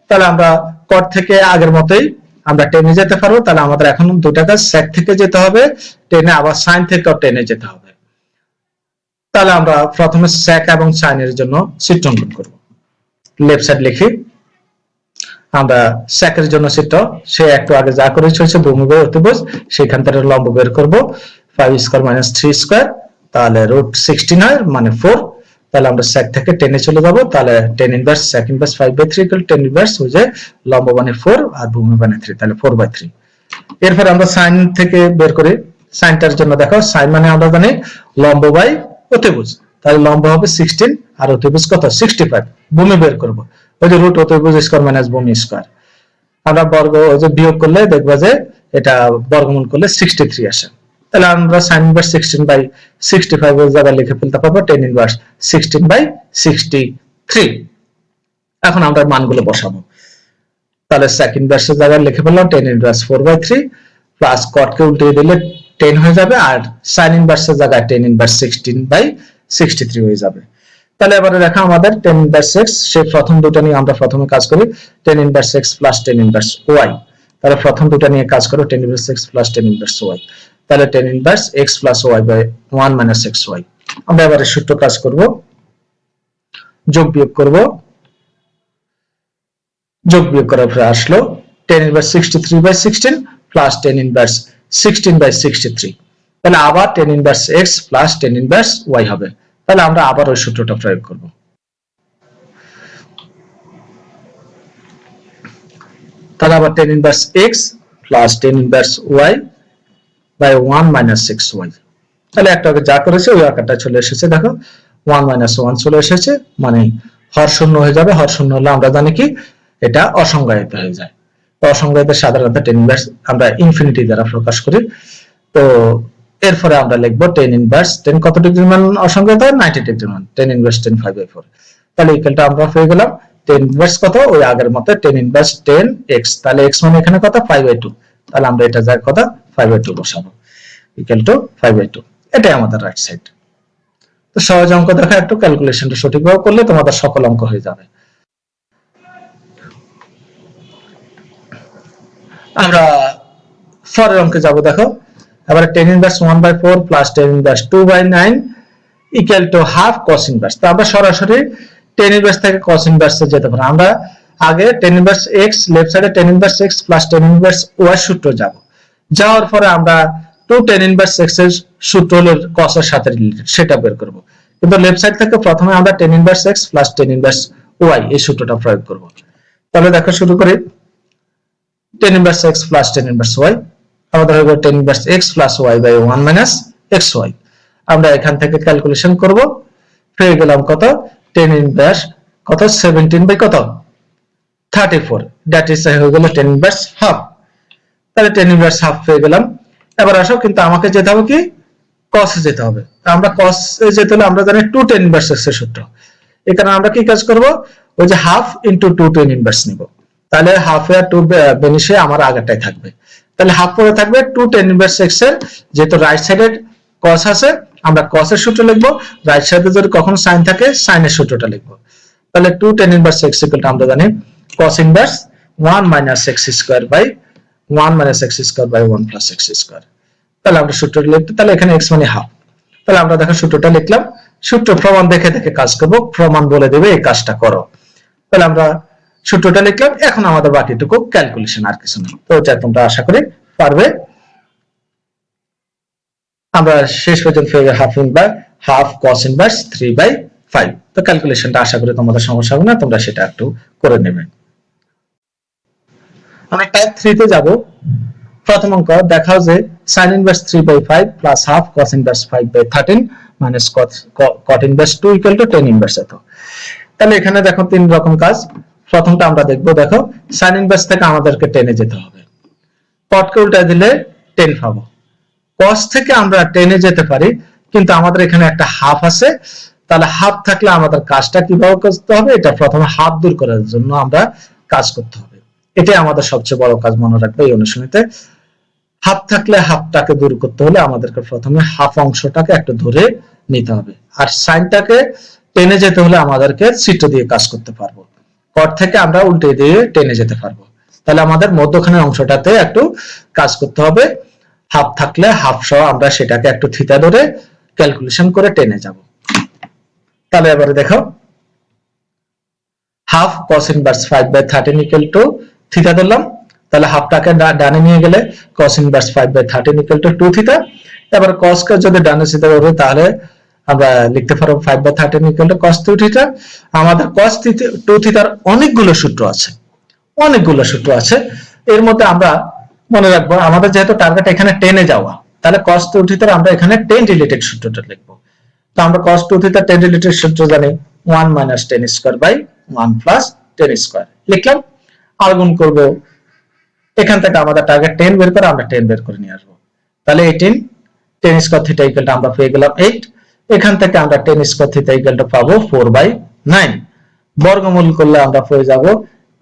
তাহলে আমরা cot থেকে আগের মতোই আমরা টেনে যেতে পারবো, তাহলে আমাদের এখন দুটা কাজ, sec থেকে যেতে হবে টেনে, আবার sin থেকেও টেনে যেতে হবে, তাহলে আমরা প্রথমে sec এবং sin এর জন্য সূত্র অঙ্কন করব। লেফট সাইড লিখি, আমরা sec এর জন্য সূত্র সে একটু আগে যা করেছে হচ্ছে ভূমি বাই অতিভুজ, সেখান থেকে লম্ব বের করব 5 স্কয়ার মাইনাস 3 স্কয়ার, তাহলে √16 হয় মানে 4। তাহলে আমরা sec থেকে 10 এ চলে যাব, তাহলে tan inverse sec inverse 5/3 tan inverse হয়ে যায় লম্ব মানে 4 আর ভূমি মানে 3, তাহলে 4/3। এরপর আমরা sin থেকে বের করি, সাইনটার জন্য দেখো sin মানে আমরা জানি লম্ব বাই অতিভুজ, তাহলে লম্ব হবে 16 আর অতিভুজ কত 65। ভূমি বের করব, ওই যে √ অতিভুজ স্কয়ার মাইনাস ভূমি স্কয়ার, আমরা বর্গ ওই যে বিয়োগ করলে দেখবা যে এটা বর্গমূল করলে 63 আসে। তাহলে আমরা sin ইনভার্স 16/65 এর জায়গায় লিখে ফেলতে পারবো tan ইনভার্স 16/63। এখন আমরা মানগুলো বসাবো, তাহলে sec ইনভার্স এর জায়গায় লিখে ফেললাম tan ইনভার্স 4/3 প্লাস cot কে উল্টে দিলে 10 হয়ে যাবে, আর sin ইনভার্স এর জায়গায় tan ইনভার্স 16/63 হয়ে যাবে। তাহলে এবারে দেখো আমাদের tan ইনভার্স x, সেই প্রথম দুটো নিয়ে আমরা প্রথমে কাজ করি, tan inverse x plus tan inverse y। তাহলে প্রথম দুটো নিয়ে কাজ করো tan inverse x plus tan inverse y, তাহলে tan inverse x plus y by 1 minus xy। আমরা এবারে সূত্র কাজ করব, যোগ বিয়োগ করব, যোগ বিয়োগ করার পরে আসলো tan inverse 63/16 plus tan inverse 16/63। তাহলে আবার tan inverse x plus tan inverse y হবে। তাহলে আমরা আবার ওই সূত্রটা প্রয়োগ করব, তাহলে আবার tan inverse x plus tan inverse y by 1 minus xy। তাহলে একটা আগে যা করেছে ওই আকারটা চলে এসেছে, দেখো 1 মাইনাস 1 চলে এসেছে, মানে হর শূন্য হয়ে যাবে। হর শূন্য হলে আমরা জানি কি এটা অসংজ্ঞায়িত হয়ে যায়, তো অসংজ্ঞায়িত সাধারণত tan ইনভার্স আমরা ইনফিনিটি দ্বারা প্রকাশ করি। তো এরপরে আমরা লিখব tan ইনভার্স, tan কত ডিগ্রি মান অসংজ্ঞায়িত হয় 90 ডিগ্রি মান, tan ইনভার্স tan 5/4। তাহলে ইকুয়ালটা আমরা পেয়ে গেলাম tan ইনভার্স কত ওই আগের মতো tan ইনভার্স tan x, তাহলে x মানে এখানে কত 5/2, তাহলে আমরা এটা যার কথা 5/2 বসাবো ইকুয়াল টু 5/2। এটাই আমাদের রাইট সাইড। তো সহজ অঙ্ক দেখা, একটু ক্যালকুলেশনটা সঠিকভাবে করলে তোমাদের সকল অঙ্ক হয়ে যাবে। আমরা পরের অঙ্কে যাব, দেখো এবারে tan inverse 1/4 plus tan inverse 2/9 equal to half cos inverse. তো আমরা সরাসরি tan ইনভার্স থেকে cos ইনভার্স এ যেতে পারি। আমরা আগে tan ইনভার্স x, লেফট সাইডে tan inverse x plus tan inverse y সূত্র যাব, যাওয়ার পরে আমরা 2 tan ইনভার্স x এর সূত্র হলো cos এর সাথে রিলেটেড, সেটা বের করব। কিন্তু লেফট সাইড থেকে প্রথমে আমরা tan inverse x plus tan inverse y এই সূত্রটা প্রয়োগ করব। তাহলে দেখো শুরু করি, tan inverse x plus tan inverse y, আমাদের হবে tan inverse x plus y by 1 minus xy। আমরা এখান থেকে ক্যালকুলেশন করব, পেয়ে গেলাম কত tan ইনভার্স কত 17 বাই কত 34, দ্যাট ইজ হয়ে গেল tan ইনভার্স হাফ। তাহলে tan ইনভার্স হাফ পেয়ে গেলাম। এবার আসো, কিন্তু আমাকে যেতে হবে কি cos এ যেতে হবে। আমরা cos এ যেতে হলে আমরা জানি 2 tan ইনভার্স x এর সূত্র, এখানে আমরা কি কাজ করব ওই যে হাফ ইনটু 2 tan ইনভার্স নিব, তাহলে হাফ এর 2 বেনিশে আমার আগেরটাই থাকবে। তাহলে হাফ পরে থাকবে 2 tan ইনভার্স x এর, যেহেতু রাইট সাইডে cos আছে আমরা cos এর সূত্র লিখব, রাইট সাইডে যদি কখনো sin থাকে sin এর সূত্রটা লিখব। তাহলে 2 tan ইনভার্স x ইকুয়াল আমরা জানি cos inverse 1 minus x square by 1 minus x square by 1 plus x square. তাহলে আমরা সূত্রটা লিখতে, তাহলে এখানে x মানে হাফ। তাহলে আমরা দেখো সূত্রটা লিখলাম, সূত্র প্রমাণ দেখে দেখে কাজ করব, প্রমাণ বলে দেবে এই কাজটা করো। তাহলে আমরা সূত্রটা লিখলাম, এখন আমাদের বাকিটুকু ক্যালকুলেশন, আর কিছু না। তো এটা তোমরা আশা করি পারবে। আমরা শেষ পর্যন্ত হাফ cos ইনভার্স 3/5। তো ক্যালকুলেশনটা আশা করি তোমাদের সমস্যা হবে না, তোমরা সেটা একটু করে নেবে। আমরা টাইপ 3 তে যাব। প্রথম অঙ্ক দেখাও যে sin inverse 3/5 plus half cos inverse 5/13 minus cot inverse 2 equal to tan inverse এত। তাহলে এখানে দেখো তিন রকম কাজ। প্রথমটা আমরা দেখব, দেখো sin ইনভার্স থেকে আমাদেরকে টেনে যেতে হবে, cot কে উল্টা দিলে tan পাবো। cos থেকে আমরা টেনে যেতে পারি, কিন্তু আমাদের এখানে একটা হাফ আছে, তাহলে হাফ থাকলে আমাদের কাজটা কিভাবে করতে হবে, এটা প্রথমে হাফ দূর করার জন্য আমরা কাজ করতে হবে। এটাই আমাদের সবচেয়ে বড় কাজ, মনে রাখবে এই অনুশীলনীতে। হাফ থাকলে হাফটাকে দূর করতে হলে আমাদেরকে প্রথমে হাফ অংশটাকে একটু ধরে নিতে হবে, আর সাইনটাকে টেনে যেতে হলে আমাদেরকে চিত্র দিয়ে কাজ করতে পারবো। কট থেকে আমরা উল্টে দিয়ে টেনে যেতে পারবো, তাহলে আমাদের মধ্যখানের অংশটাতে একটু কাজ করতে হবে। হাফ থাকলে হাফ সহ আমরা সেটাকে একটু থিতা ধরে ক্যালকুলেশন করে টেনে যাব। তাহলে এবারে দেখো half cos inverse 5/13 equal to theta ধরলাম, তাহলে হাফটাকে ডানে নিয়ে গেলে cos inverse 5/13 equal to 2 theta. এবার cos কে যদি ডানে চিন্তা করব তাহলে আমরা লিখতে পারবো 5/13 ইকুয়াল টু cos 2 থিটা। আমাদের cos 2 থিটার অনেকগুলো সূত্র আছে, এর মধ্যে আমরা মনে রাখবো আমাদের যেহেতু টার্গেট এখানে 10 এ যাওয়া, তাহলে cos 2 থিটার আমরা এখানে 10 রিলেটেড সূত্রটা লিখবো। তো আমরা cos 2 থিটা 10 রিলেটেড সূত্র জানি 1 - tan square by 1 + tan square লিখলাম। আর গুণ করব, এখান থেকে আমাদের টার্গেট 10 বের করে আমরা 10 বের করে নিয়ে আসবো, তাহলে 18 tan square theta equal to আমরা পেয়ে গেলাম 8। এখান থেকে আমরা tan square theta equal two পাবো 4/9। বর্গমূল করলে আমরা পেয়ে যাব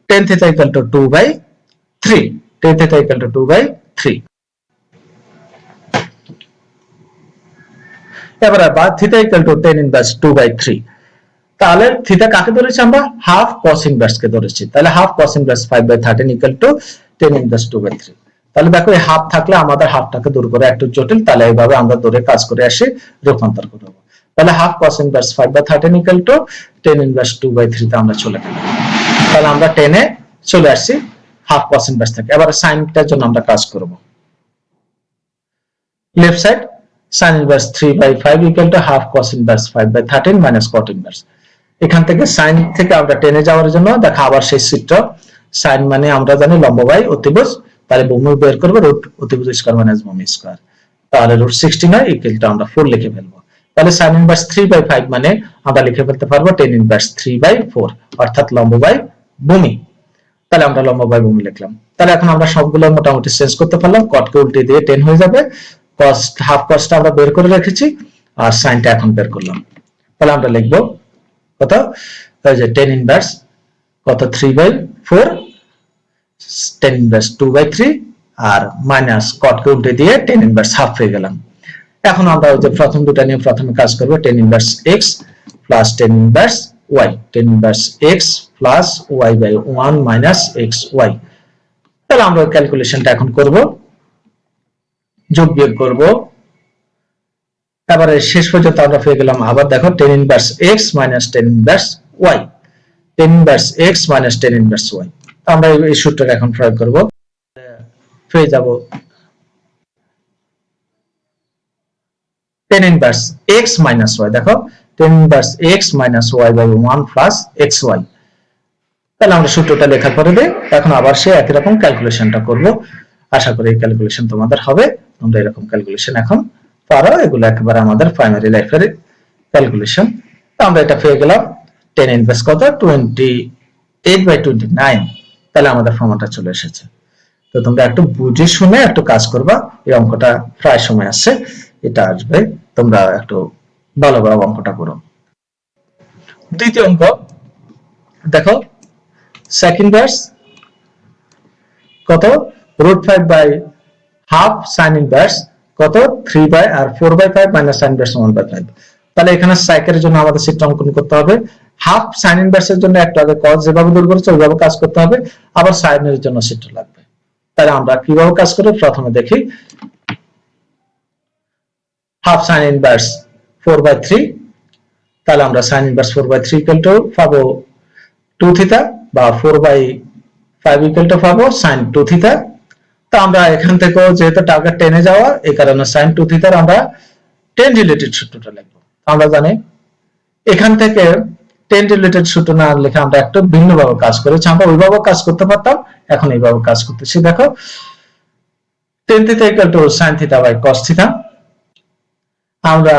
tan theta equal two 2/3, tan theta equal two 2/3। এবারে বা theta equal to tan inverse 2/3, তাহলে থিটা কাকে ধরেছি আমরা? হাফ cos ইনভার্স কে ধরেছি, তাহলে half cos inverse 5/13 equal to tan inverse 2/3। তাহলে দেখো এই হাফ থাকলে আমাদের হাফটাকে দূর করে একটু জটিল, তাহলে এইভাবে আমরা ধরে কাজ করে আসি, রূপান্তর করব। তাহলে half cos inverse 5/13 equal to tan inverse 2/3 তে আমরা চলে গেলাম। তাহলে আমরা 10 এ চলে আসছি হাফ cos ইনভার্স থেকে। এবার সাইনটার জন্য আমরা কাজ করব। Left side sin inverse 3/5 equal to half cos inverse 5/13 minus cot inverse. এখান থেকে sin থেকে আমরা 10 এ যাওয়ার জন্য দেখো আবার সেই সূত্র, sin মানে আমরা জানি লম্ব বাই অতিভুজ, তাহলে ভূমি বের করব রুট অতিভুজ স্কয়ার মাইনাস ভূমি স্কয়ার, তাহলে রুট 16 ইকুয়াল টু আমরা 4 লিখে ফেলবো। তাহলে sin ইনভার্স 3/5 মানে আমরা লিখে ফেলতে পারবো tan ইনভার্স 3/4 অর্থাৎ লম্ব বাই ভূমি। তাহলে আমরা লম্ব বাই ভূমি লিখলাম। তাহলে এখন আমরা সবগুলো মোটামুটি চেঞ্জ করতে পারলাম, cot কে উল্টে দিয়ে 10 হয়ে যাবে, cos হাফ cosটা আমরা বের করে রেখেছি আর sinটা এখন বের করলাম। তাহলে আমরা লিখব কত, এই যে tan ইনভার্স কত 3/4, tan ইনভার্স 2/3 আর মাইনাস cot কে উল্টে দিয়ে tan ইনভার্স হাফ হয়ে গেলাম। এখন আমরা ওই যে প্রথম দুটো নিয়ে প্রথমে কাজ করব, tan inverse x plus tan inverse y, tan inverse x plus y by 1 minus xy। তাহলে আমরা ক্যালকুলেশনটা এখন করব, যোগ বিয়োগ করব। এবারে শেষ পর্যন্ত আমরা পেয়ে গেলাম আবার দেখো tan inverse x minus tan inverse y, tan inverse x minus tan inverse y। আমরা এই সূত্রটা এখন প্রয়োগ করব, পেয়ে যাব tan inverse x minus y, দেখো tan inverse x minus y by 1 plus xy। তাহলে আমরা সূত্রটা লেখার পরে দেই, এখন আবার সে একই রকম ক্যালকুলেশনটা করব। আশা করি এই ক্যালকুলেশন তোমাদের হবে, তোমরা এরকম ক্যালকুলেশন এখন পারো, এগুলো একেবারে আমাদের প্রাইমারি লাইফের ক্যালকুলেশন। আমরা এটা পেয়ে গেলাম tan ইনভার্স কত 28/29, তাহলে আমাদের ফর্মুলাটা চলে এসেছে। তো তোমরা একটু বুঝে শুনে একটু কাজ করবা, এই অঙ্কটা প্রায় সময় আসছে, এটা আসবে, তোমরা একটু ভালোভাবে অঙ্কটা করো। দ্বিতীয় অঙ্ক দেখো, sec ইনভার্স কত √5/2 sin ইনভার্স কত 3 আর 4/5 মাইনাস sin ইনভার্স 1/5। তাহলে এখানে sec এর জন্য আমাদের চিত্র অঙ্কন করতে হবে, হাফ sin ইনভার্সের জন্য একটু আগে cos যেভাবে দূর করেছে ওইভাবে কাজ করতে হবে, আবার sin এর জন্য চিত্র লাগবে। তাহলে আমরা কিভাবে কাজ করব প্রথমে দেখি, হাফ sin ইনভার্স 4/3, তাহলে আমরা sin ইনভার্স 4/3 ইকুয়াল টু পাবো 2 থিটা বা 4/5 ইকুয়াল টু পাবো sin 2 থিটা। তো আমরা এখান থেকে যেহেতু টার্গেট 10 এ যাওয়া, এই কারণে sin 2 থিটার আমরা 10 রিলেটেড সূত্রটা লিখব। আমরা জানি এখান থেকে 10 রিলেটেড সূত্র না লিখে আমরা একটু ভিন্নভাবে কাজ করেছি, আমরা ওইভাবে কাজ করতে পারতাম, এখন এইভাবে কাজ করতেছি। দেখো tan theta equal to sin theta by cos theta. আমরা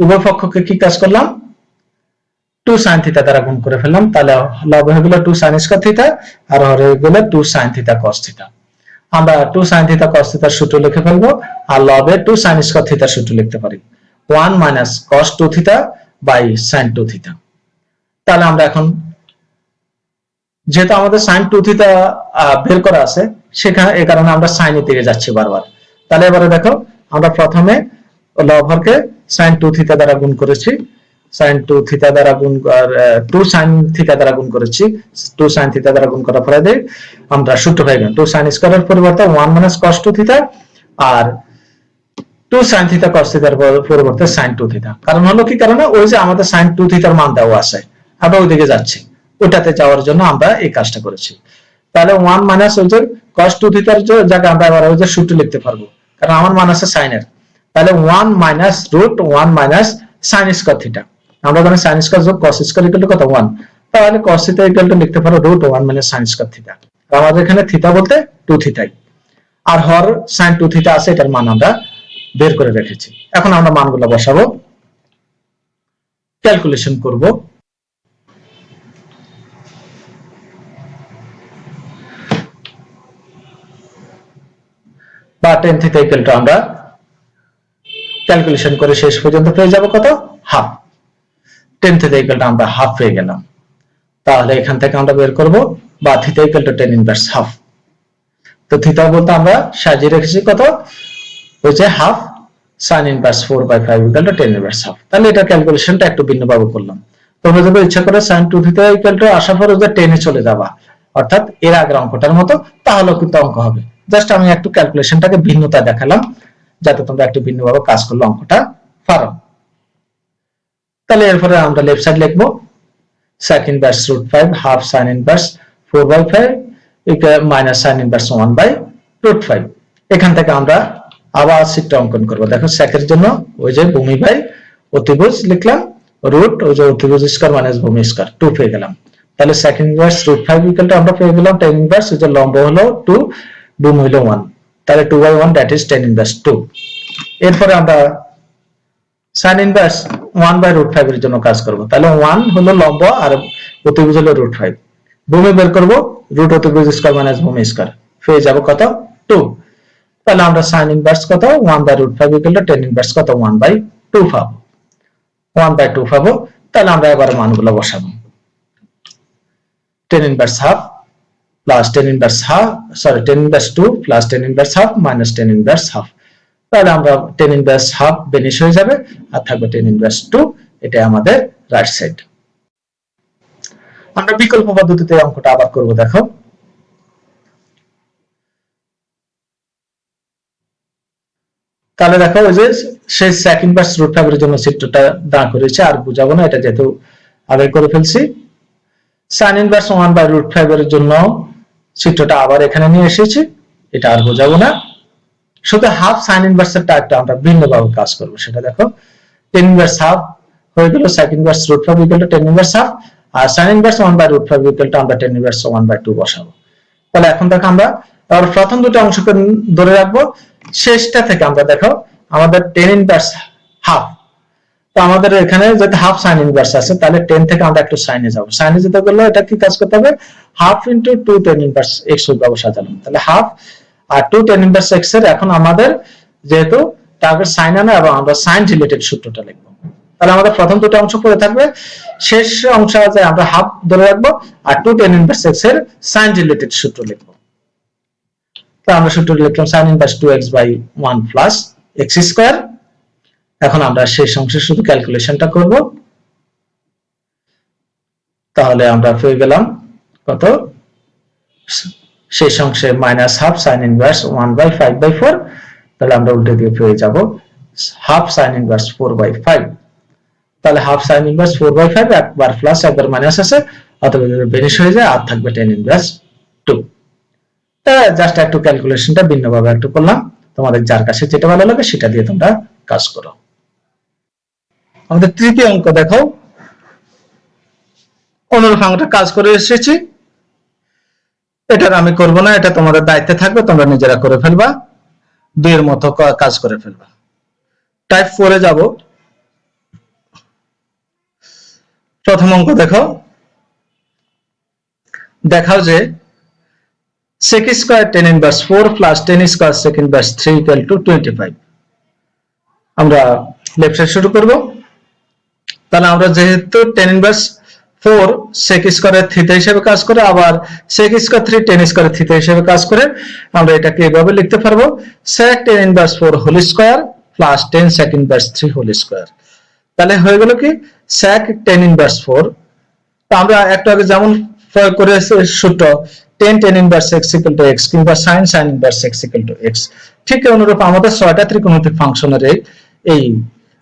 উভয় পক্ষকে কি কাজ করলাম, 2 sin থিটা দ্বারা গুণ করে ফেললাম, তাহলে লব হয়ে গেল 2 sin স্কয়ার থিটা আর হর হয়ে গেল 2 sin থিটা cos থিটা। আমরা 2 sin থিটা cos থিটার সূত্র লিখে ফেলবো, আর লবে 2 sin স্কয়ার থিটার সূত্র লিখতে পারি 1 minus cos 2 theta by sin 2 theta. তাহলে আমরা এখন যেহেতু আমাদের sin 2 থিটা বের করা আছে, সেখানে এই কারণে আমরা sin এর দিকে যাচ্ছি বারবার। তাহলে এবারে দেখো আমরা প্রথমে লব হরকে sin 2 থিটা দ্বারা গুণ করেছি, sin 2 থিটা দ্বারা গুণ আর 2 sin থিটা দ্বারা গুণ করেছি, 2 sin থিটা দ্বারা গুণ করার পরে দেই আমরা সূত্র পাই 2 sin স্কয়ারের পরিবর্তে 1 মাইনাস cos 2 থিটা আর 2 2 sin থিটা cos থিটার পরিবর্তে sin 2 থিটা। কারণ হলো কি, কারণ ওই যে আমাদের sin 2 থিটার মান দেওয়া আছে, আমরা ওইদিকে যাচ্ছি, ওটাতে যাওয়ার জন্য আমরা এই কাজটা করেছি। তাহলে 1 মাইনাস ওই যে cos 2 থিটার জায়গায় আমরা আবার ওই যে সূত্র লিখতে পারবো, কারণ আমার মান আছে sin এর। তাহলে 1 মাইনাস root 1 minus sin square theta. আমরা জানি sin স্কয়ার যোগ cos স্কয়ার ইকুয়াল টু কত 1। তাহলে cos থিটা ইকুয়াল টু লিখতে পারো root 1 minus sin square theta. আমাদের এখানে থিটা বলতে 2 থিটাই, আর হর sin 2 থিটা আছে, এটার মান আমরা বের করে রেখেছি। এখন আমরা মানগুলো বসাবো, ক্যালকুলেশন করব। বা tan থিটা ইকুয়াল টু আমরা ক্যালকুলেশন করে শেষ পর্যন্ত পেয়ে যাব কত, half. tan theta equal to আমরা হাফ পেয়ে গেলাম। তাহলে এখান থেকে আমরা বের করব বা theta equal to tan inverse half. তো থিটা বলতে আমরা সাজিয়ে রেখেছি কত, ওই যে half sin inverse 4/5 equal to tan inverse half. তাহলে এটা ক্যালকুলেশনটা একটু ভিন্নভাবে করলাম। তোমরা যদি ইচ্ছা করে sin 2 থিটা ইকুয়াল টু আসার পরে যে 10 এ চলে যাবা, অর্থাৎ এর আগের অঙ্কটার মতো, তাহলেও কিন্তু অঙ্ক হবে। জাস্ট আমি একটু ক্যালকুলেশনটাকে ভিন্নতা দেখালাম, যাতে তোমরা একটু ভিন্নভাবে কাজ করলে অঙ্কটা পারো। তাহলে এরপরে আমরা লেফট সাইড লিখবো sec inverse √5 half sin inverse 4/5 minus sin inverse 1/√5। এখান থেকে আমরা আবার চিত্র অঙ্কন করব। দেখো sec এর জন্য ওই যে ভূমি বাই অতিভুজ লিখলাম, রুট ওই যে অতিভুজ স্কয়ার মাইনাস ভূমি স্কয়ার 2 পেয়ে গেলাম। তাহলে sec ইনভার্স √5 ইকুয়াল টু আমরা পেয়ে গেলাম tan ইনভার্স, ওই যে লম্ব হলো 2, ভূমি হলো 1, তাহলে 2/1 দ্যাট ইজ tan ইনভার্স 2। এরপরে আমরা sin ইনভার্স 1/√5 এর জন্য কাজ করব। তাহলে 1 হলো লম্ব আর অতিভুজ হলো √5, ভূমি বের করব রুট অতিভুজ স্কয়ার মাইনাস ভূমি স্কয়ার, পেয়ে যাব কত 2। তাহলে আমরা sin ইনভার্স কত 1/√5 ইকুয়াল টু tan ইনভার্স কত 1/2 পাবো, 1/2 পাবো। তাহলে আমরা এবার মানগুলো বসাবো, tan inverse half plus tan inverse half, sorry tan inverse 2 plus tan inverse half minus tan inverse half. তাহলে আমরা tan ইনভার্স হাফ বেনিশ হয়ে যাবে, আর থাকবে tan ইনভার্স 2, এটা আমাদের রাইট সাইড। আমরা বিকল্প পদ্ধতিতে অঙ্কটা আবার করব। দেখো তাহলে দেখো ওই যে সেই sec ইনভার্স √5 এর জন্য চিত্রটা দাঁড় করেছে, আর বুঝাবো না, এটা যেহেতু আগে করে ফেলছি। sin ইনভার্স 1/√5 এর জন্য চিত্রটা আবার এখানে নিয়ে এসেছি, এটা আর বোঝাবো না। শুধু হাফ sin ইনভার্সেরটা একটা আমরা ভিন্নভাবে কাজ করব, সেটা দেখো tan ইনভার্স হাফ হয়ে গেল sec inverse √5 equal to tan inverse half, আর sin ইনভার্স 1/√5 ইকুয়াল টু আমরা tan ইনভার্স 1/2 বসাবো। তাহলে এখন দেখো আমরা আর প্রথম দুটো অংশকে ধরে রাখবো, শেষটা থেকে আমরা দেখো আমাদের tan ইনভার্স হাফ, তো আমাদের এখানে যদি হাফ sin ইনভার্স আছে, তাহলে 10 থেকে আমরা একটু সাইনে যাব। সাইনে যেতে গেলে এটা কি কাজ করতে হবে, half into 2 tan inverse x ভাবে সাজালাম। তাহলে হাফ আর 2 tan ইনভার্স x এর এখন আমাদের যেহেতু টার্গেট সাইন আনা, এবং আমরা সাইন রিলেটেড সূত্রটা লিখবো। তাহলে আমাদের প্রথম দুটো অংশ পড়ে থাকবে, শেষ অংশ আছে আমরা হাফ ধরে রাখবো, আর 2 tan ইনভার্স x এর সাইন রিলেটেড সূত্র লিখবো। তাহলে আমরা সূত্রটা লিখলাম sin inverse 2x/1 plus x square. এখন আমরা শেষ অংশের শুধু ক্যালকুলেশনটা করব। তাহলে আমরা পেয়ে গেলাম কত, শেষ অংশে মাইনাস হাফ sin ইনভার্স 1/5/4, তাহলে আমরা উল্টে দিয়ে পেয়ে যাব হাফ sin ইনভার্স 4/5। তাহলে হাফ sin ইনভার্স 4/5 একবার প্লাস একবার মাইনাস আছে, অতএব বেনিশ হয়ে যায়, আর থাকবে tan ইনভার্স 2। জাস্ট একটু ক্যালকুলেশনটা ভিন্নভাবে একটু করলাম, তোমাদের যার কাছে যেটা ভালো লাগে সেটা দিয়ে তোমরা কাজ করো। আমাদের তৃতীয় অঙ্ক দেখো, অনুরূপ অঙ্কটা কাজ করে এসেছি, এটা আমি করব না, এটা তোমাদের দায়িত্বে থাকবে, তোমরা নিজেরা করে ফেলবা, দুইয়ের মতো কাজ করে ফেলবা। টাইপ 4 এ যাব। প্রথম অঙ্ক দেখো, দেখাও যে sec square tan inverse 4 plus tan square sec inverse 3 equal to 25। আমরা লেফট সাইড শুরু করব। তাহলে আমরা যেহেতু tan ইনভার্স 4 sec স্কয়ারের থিটা হিসেবে কাজ করে, আবার sec স্কয়ার 3 tan স্কয়ারের থিটা হিসেবে কাজ করে, আমরা এটাকে এভাবে লিখতে পারবো sec tan inverse 4 whole square plus tan sec inverse 3 whole square. তাহলে হয়ে গেল কি sec tan ইনভার্স 4, তো আমরা একটু আগে যেমন প্রয়োগ করেছি সূত্র tan inverse x equal to x কিংবা sin inverse x equal to x, ঠিক অনুরূপ আমাদের 6টা ত্রিকোণমিতিক ফাংশনের এই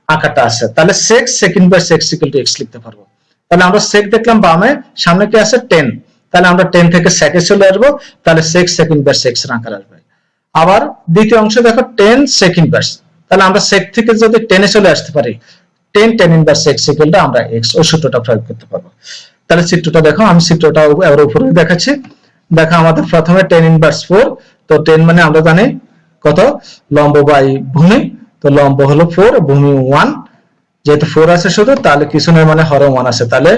আকারটা আছে। তাহলে sec sec inverse x = x লিখতে পারবো। তাহলে আমরা sec দেখলাম বামে, সামনে কি আছে 10, তাহলে আমরা 10 থেকে sec এ চলে আসবো, তাহলে sec sec ইনভার্স x এর আকার আসবে। আবার দ্বিতীয় অংশে দেখো 10 sec ইনভার্স, তাহলে আমরা sec থেকে যদি 10 এ চলে আসতে পারি 10 tan ইনভার্স x = আমরা x, ওই সূত্রটা প্রয়োগ করতে পারবো। তাহলে চিত্রটা দেখো, আমি চিত্রটা এবার উপরে দেখাচ্ছি। দেখো আমাদের প্রথমে 10 ইনভার্স 4, তো 10 মানে আমরা জানি কত, লম্ব বাই ভূমি, তো লম্ব হলো 4, ভূমি 1, যেহেতু 4 আছে শুধু, তাহলে কিছু নয় মানে হরে 1 আছে, তাহলে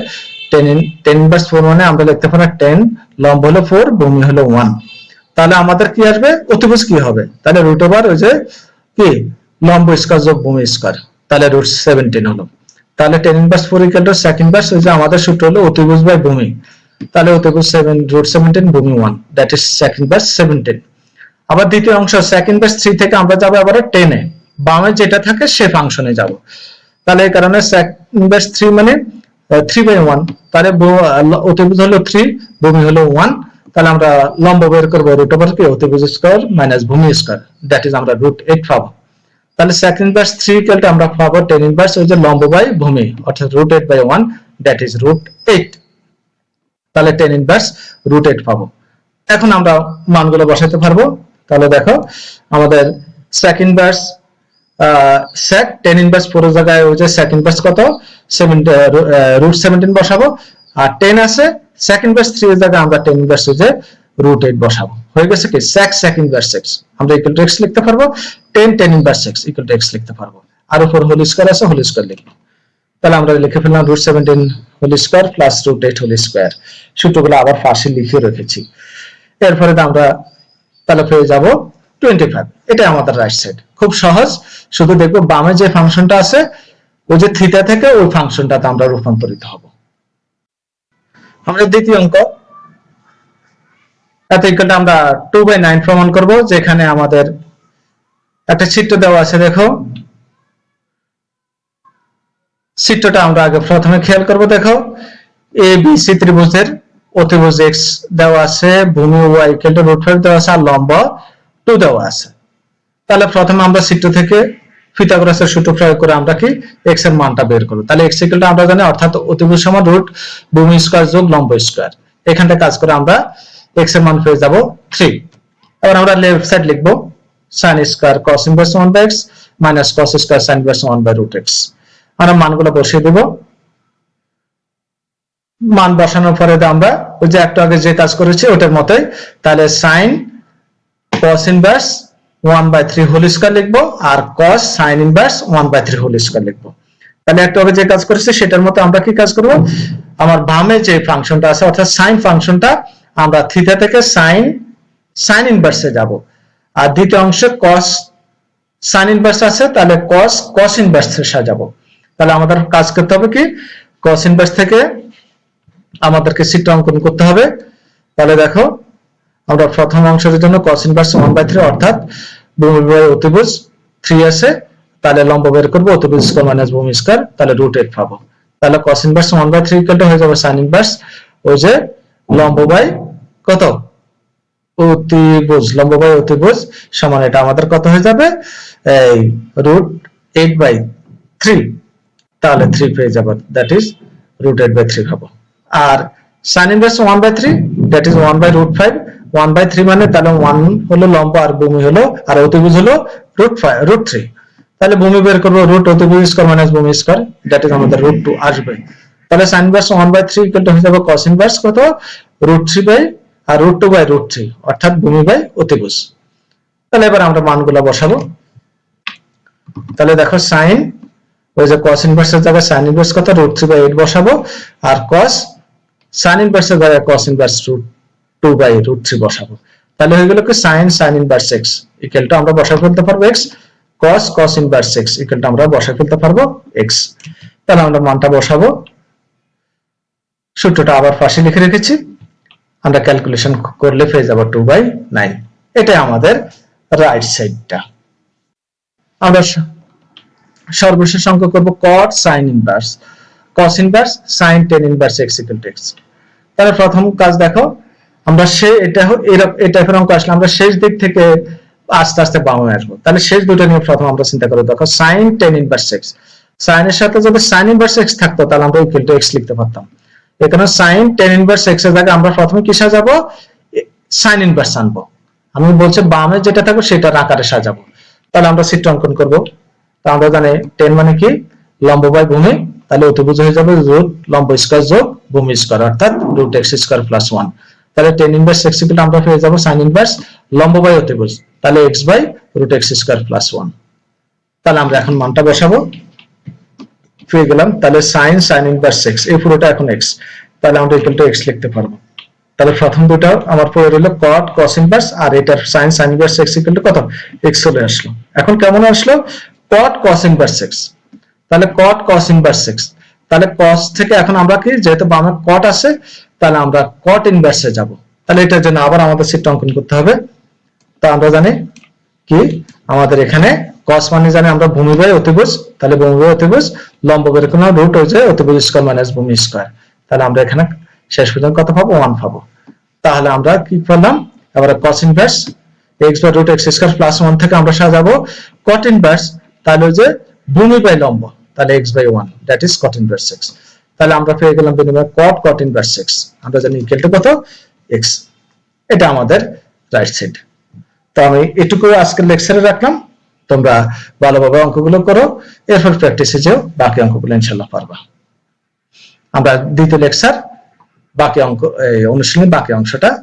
10 ইনভার্স 4 মানে আমরা লিখতে পারি 10, লম্ব হলো 4, ভূমি হলো 1। তাহলে আমাদের কি আসবে, অতিভুজ কি হবে, তাহলে রুট ওভার ওই যে কি লম্ব স্কয়ার যোগ ভূমি স্কয়ার, তাহলে রুট 17 হলো। তাহলে 10 ইনভার্স 4 = sec ইনভার্স, ওই যে আমাদের সূত্র হলো অতিভুজ বাই ভূমি, তাহলে অতিভুজ 7 রুট 17 ভূমি 1, দ্যাট ইজ sec ইনভার্স 17। আবার দ্বিতীয় অংশ sec ইনভার্স 3 থেকে আমরা যাব আবার 10 এ, বামে যেটা থাকে সে ফাংশনে যাব। তাহলে এই কারণে sec ইনভার্স 3 মানে 3/1, তাহলে অতিভুজ হলো 3, ভূমি হলো 1, তাহলে আমরা লম্ব বের করব রুট ওভার কি অতিভুজ স্কয়ার মাইনাস ভূমি স্কয়ার, দ্যাট ইজ আমরা রুট 8 পাবো। তাহলে sec ইনভার্স 3 = আমরা পাবো 10 ইনভার্স ওই যে লম্ব বাই ভূমি, অর্থাৎ রুট 8/1, দ্যাট ইজ রুট 8। তাহলে 10 ইনভার্স রুট 8 পাবো। এখন আমরা মানগুলো বসাতে পারবো। তাহলে দেখো আমাদের sec ইনভার্স sec 10 ইনভার্স 4 এর জায়গায় ওই যে sec ইনভার্স কত, রুট 17 বসাবো, আর 10 আছে sec ইনভার্স 3 এর জায়গায় আমরা 10 ইনভার্স ওই যে রুট 8 বসাবো। হয়ে গেছে কি sec sec ইনভার্স x আমরা ইকুয়াল টু x লিখতে পারবো, 10 10 inverse x equal to x লিখতে পারবো, আর উপর হোল স্কয়ার আছে, হোল স্কয়ার লিখবো। তাহলে আমরা লিখে ফেললাম root 17 whole square plus root 8 whole square, সূত্রগুলো আবার পাশে লিখে রেখেছি। এরপরে আমরা তাহলে পেয়ে যাব 25, এটা আমাদের রাইট সাইড। খুব সহজ, শুধু দেখবো বামে যে ফাংশনটা আছে ওই যে থিটা থেকে ওই ফাংশনটাতে আমরা রূপান্তরিত হব। আমরা দ্বিতীয় অঙ্ক এত ইকুয়াল আমরা 2/9 প্রমাণ করব, যেখানে আমাদের একটা চিত্র দেওয়া আছে। দেখো চিত্রটা আমরা আগে প্রথমে খেয়াল করব। দেখো ABC ত্রিভুজের অতিভুজ x দেওয়া আছে, ভূমি y = √5 দেওয়া আছে, আর লম্ব 2 দেওয়া আছে। তাহলে প্রথমে আমরা চিত্র থেকে পিথাগোরাসের সূত্র প্রয়োগ করে আমরা কি x এর মানটা বের করব। তাহলে x = আমরা জানি, অর্থাৎ অতিভুজ সমান রুট ভূমি স্কয়ার যোগ লম্ব স্কয়ার। এখানটা কাজ করে আমরা x এর মান পেয়ে যাব 3। এবার আমরা লেফট সাইড লিখব sin square cos inverse 1/x minus cos square sin inverse 1/√x। আমরা মানগুলো বসিয়ে দেব। মান বসানোর পরে আমরা ওই যে একটু আগে যে কাজ করেছি ওটার মতই, তাহলে sin cos inverse 1/3 whole square লিখবো, আর cos sin inverse 1/3 whole square লিখবো। তাহলে একটু আগে যে কাজ করেছি সেটার মতো আমরা কি কাজ করব, আমার বামে যে ফাংশনটা আছে অর্থাৎ sin ফাংশনটা আমরা থিটা থেকে sin ইনভার্সে যাব, আর দ্বিতীয় অংশে cos sin ইনভার্স আছে, তাহলে cos ইনভার্সে সাজাবো। তাহলে আমাদের কাজ করতে হবে কি cos ইনভার্স থেকে আমাদেরকে চিত্র অঙ্কন করতে হবে। তাহলে দেখো আমরা প্রথম অংশের জন্য cos ইনভার্স 1/3 অর্থাৎ ভূমি বাই অতিভুজ 3 আছে, তাহলে লম্ব বের করব অতিভুজ স্কয়ার মাইনাস ভূমি স্কয়ার, তাহলে √8 পাবো। তাহলে cos ইনভার্স 1/3 = হয়ে যাবে sin ইনভার্স ওই যে লম্ব বাই কত অতিভুজ, লম্ব বাই অতিভুজ সমান এটা আমাদের কত হয়ে যাবে, এই √8/3, তাহলে 3 পেয়ে যাব, দ্যাট ইজ √8/3 পাবো। আর sin ইনভার্স 1/3 দ্যাট ইজ 1/√5, 1/3 মানে তাহলে 1 হলো লম্ব আর ভূমি হলো আর অতিভুজ হলো √3, তাহলে ভূমি বের করব রুট অতিভুজ স্কয়ার মাইনাস ভূমি স্কয়ার, দ্যাট ইজ আমাদের √2 আসবে। তাহলে sin ইনভার্স 1/3 = হয়ে যাবে cos ইনভার্স কত √3 আর √2/√3 অর্থাৎ ভূমি বাই অতিভুজ। তাহলে এবার আমরা মানগুলো বসাবো। তাহলে দেখো sin ওই যে cos ইনভার্সের জায়গায় sin ইনভার্স কত √3/8 বসাবো, আর cos sin ইনভার্সের জায়গায় cos ইনভার্স √2/√3 বসাবো। তাহলে হয়ে গেল কি sin inverse x equal to আমরা বসাই ফেলতে পারবো x, cos inverse x equal to আমরা বসাই ফেলতে পারবো x। তাহলে আমরা মানটা বসাবো, সূত্রটা আবার পাশে লিখে রেখেছি, আমরা ক্যালকুলেশন করলে পেয়ে যাব 2/9। এটা আমাদের রাইট সাইডটা। আমরা সর্বশেষ অঙ্ক করব cot sin inverse cos inverse sin tan inverse x = x। তাহলে প্রথম কাজ দেখো আমরা এটা এই টাইপের অঙ্ক আসলে আমরা শেষ দিক থেকে আস্তে আস্তে বামে আসবো। তাহলে শেষ দুটো নিয়ে প্রথম আমরা চিন্তা করে দেখো, সাইন টেন ইনভার্স এক্স। সাইনের সাথে যদি সাইন ইনভার্স এক্স থাকতো তাহলে আমরা ইকুয়াল টু এক্স লিখতে পারতাম। এখানে সাইন টেন ইনভার্স এক্স এর জায়গায় আমরা প্রথমে কি সাজাবো, সাইন ইনভার্স আনবো। আমি বলছি বামে যেটা থাকবে সেটার আকারে সাজাবো। তাহলে আমরা চিত্র অঙ্কন করবো। তো আমরা জানি টেন মানে কি, লম্ব বাই ভূমি, তাহলে অতিভুজ হয়ে যাবে রুট লম্ব স্কয়ার যোগ ভূমি স্কয়ার, অর্থাৎ রুট এক্স স্কয়ার প্লাস 1। তাহলে টেন ইনভার্স এক্স ইকুয়াল আমরা পেয়ে যাবো সাইন ইনভার্স লম্ব বাই অতিভুজ, তাহলে x by root x square plus 1। তাহলে আমরা এখন মানটা বসাবো, পেয়ে গেলাম। তাহলে সাইন ইনভার্স এক্স, এই পুরোটা এখন এক্স, তাহলে আমরা ইকুয়াল টু এক্স লিখতে পারবো। তাহলে প্রথম দুটো আমার পড়ে রইল কট কস ইনভার্স, আর এটার sign inverse x equal to কত, এক্স চলে আসলো। এখন কেমন আসলো, কট কস ইনভার্স এক্স। তাহলে কট কস ইনভার্স এক্স, তাহলে কস থেকে এখন আমরা কি, যেহেতু বামে কট আছে তাহলে আমরা কট ইনভার্সে যাব। তাহলে এটার জন্য আবার আমাদের চিত্র অঙ্কন করতে হবে। তো আমরা জানি কি, আমাদের এখানে cos মানে জানি আমরা ভূমি বাই অতিভুজ, তাহলে ভূমি বাই অতিভুজ, লম্ব বের কোনো রুট হচ্ছে অতিভুজ স্কয়ার মাইনাস ভূমি স্কয়ার। তাহলে আমরা এখানে শেষ পর্যন্ত কত পাবো, 1 পাবো। তাহলে আমরা কি পেলাম, এবারে cos inverse x by root x square plus 1 থেকে আমরা সাজাবো cot ইনভার্স, তাহলে ওই যে ভূমি বাই লম্ব, তাহলে x by 1, that is cot inverse x। তাহলে আমরা পেয়ে গেলাম বিনিময়ে cot ইনভার্স x, আমরা জানি ইকুয়াল টু কত, x। এটা আমাদের রাইট সাইড। তো আমি এটুকু আজকের লেকচারে রাখলাম, তোমরা ভালোভাবে অঙ্কগুলো করো, এরপর প্র্যাকটিসে যেও, বাকি অঙ্কগুলো ইনশাআল্লাহ পারবা। আমরা দ্বিতীয় লেকচার বাকি অঙ্ক অনুশীলনের বাকি অংশটা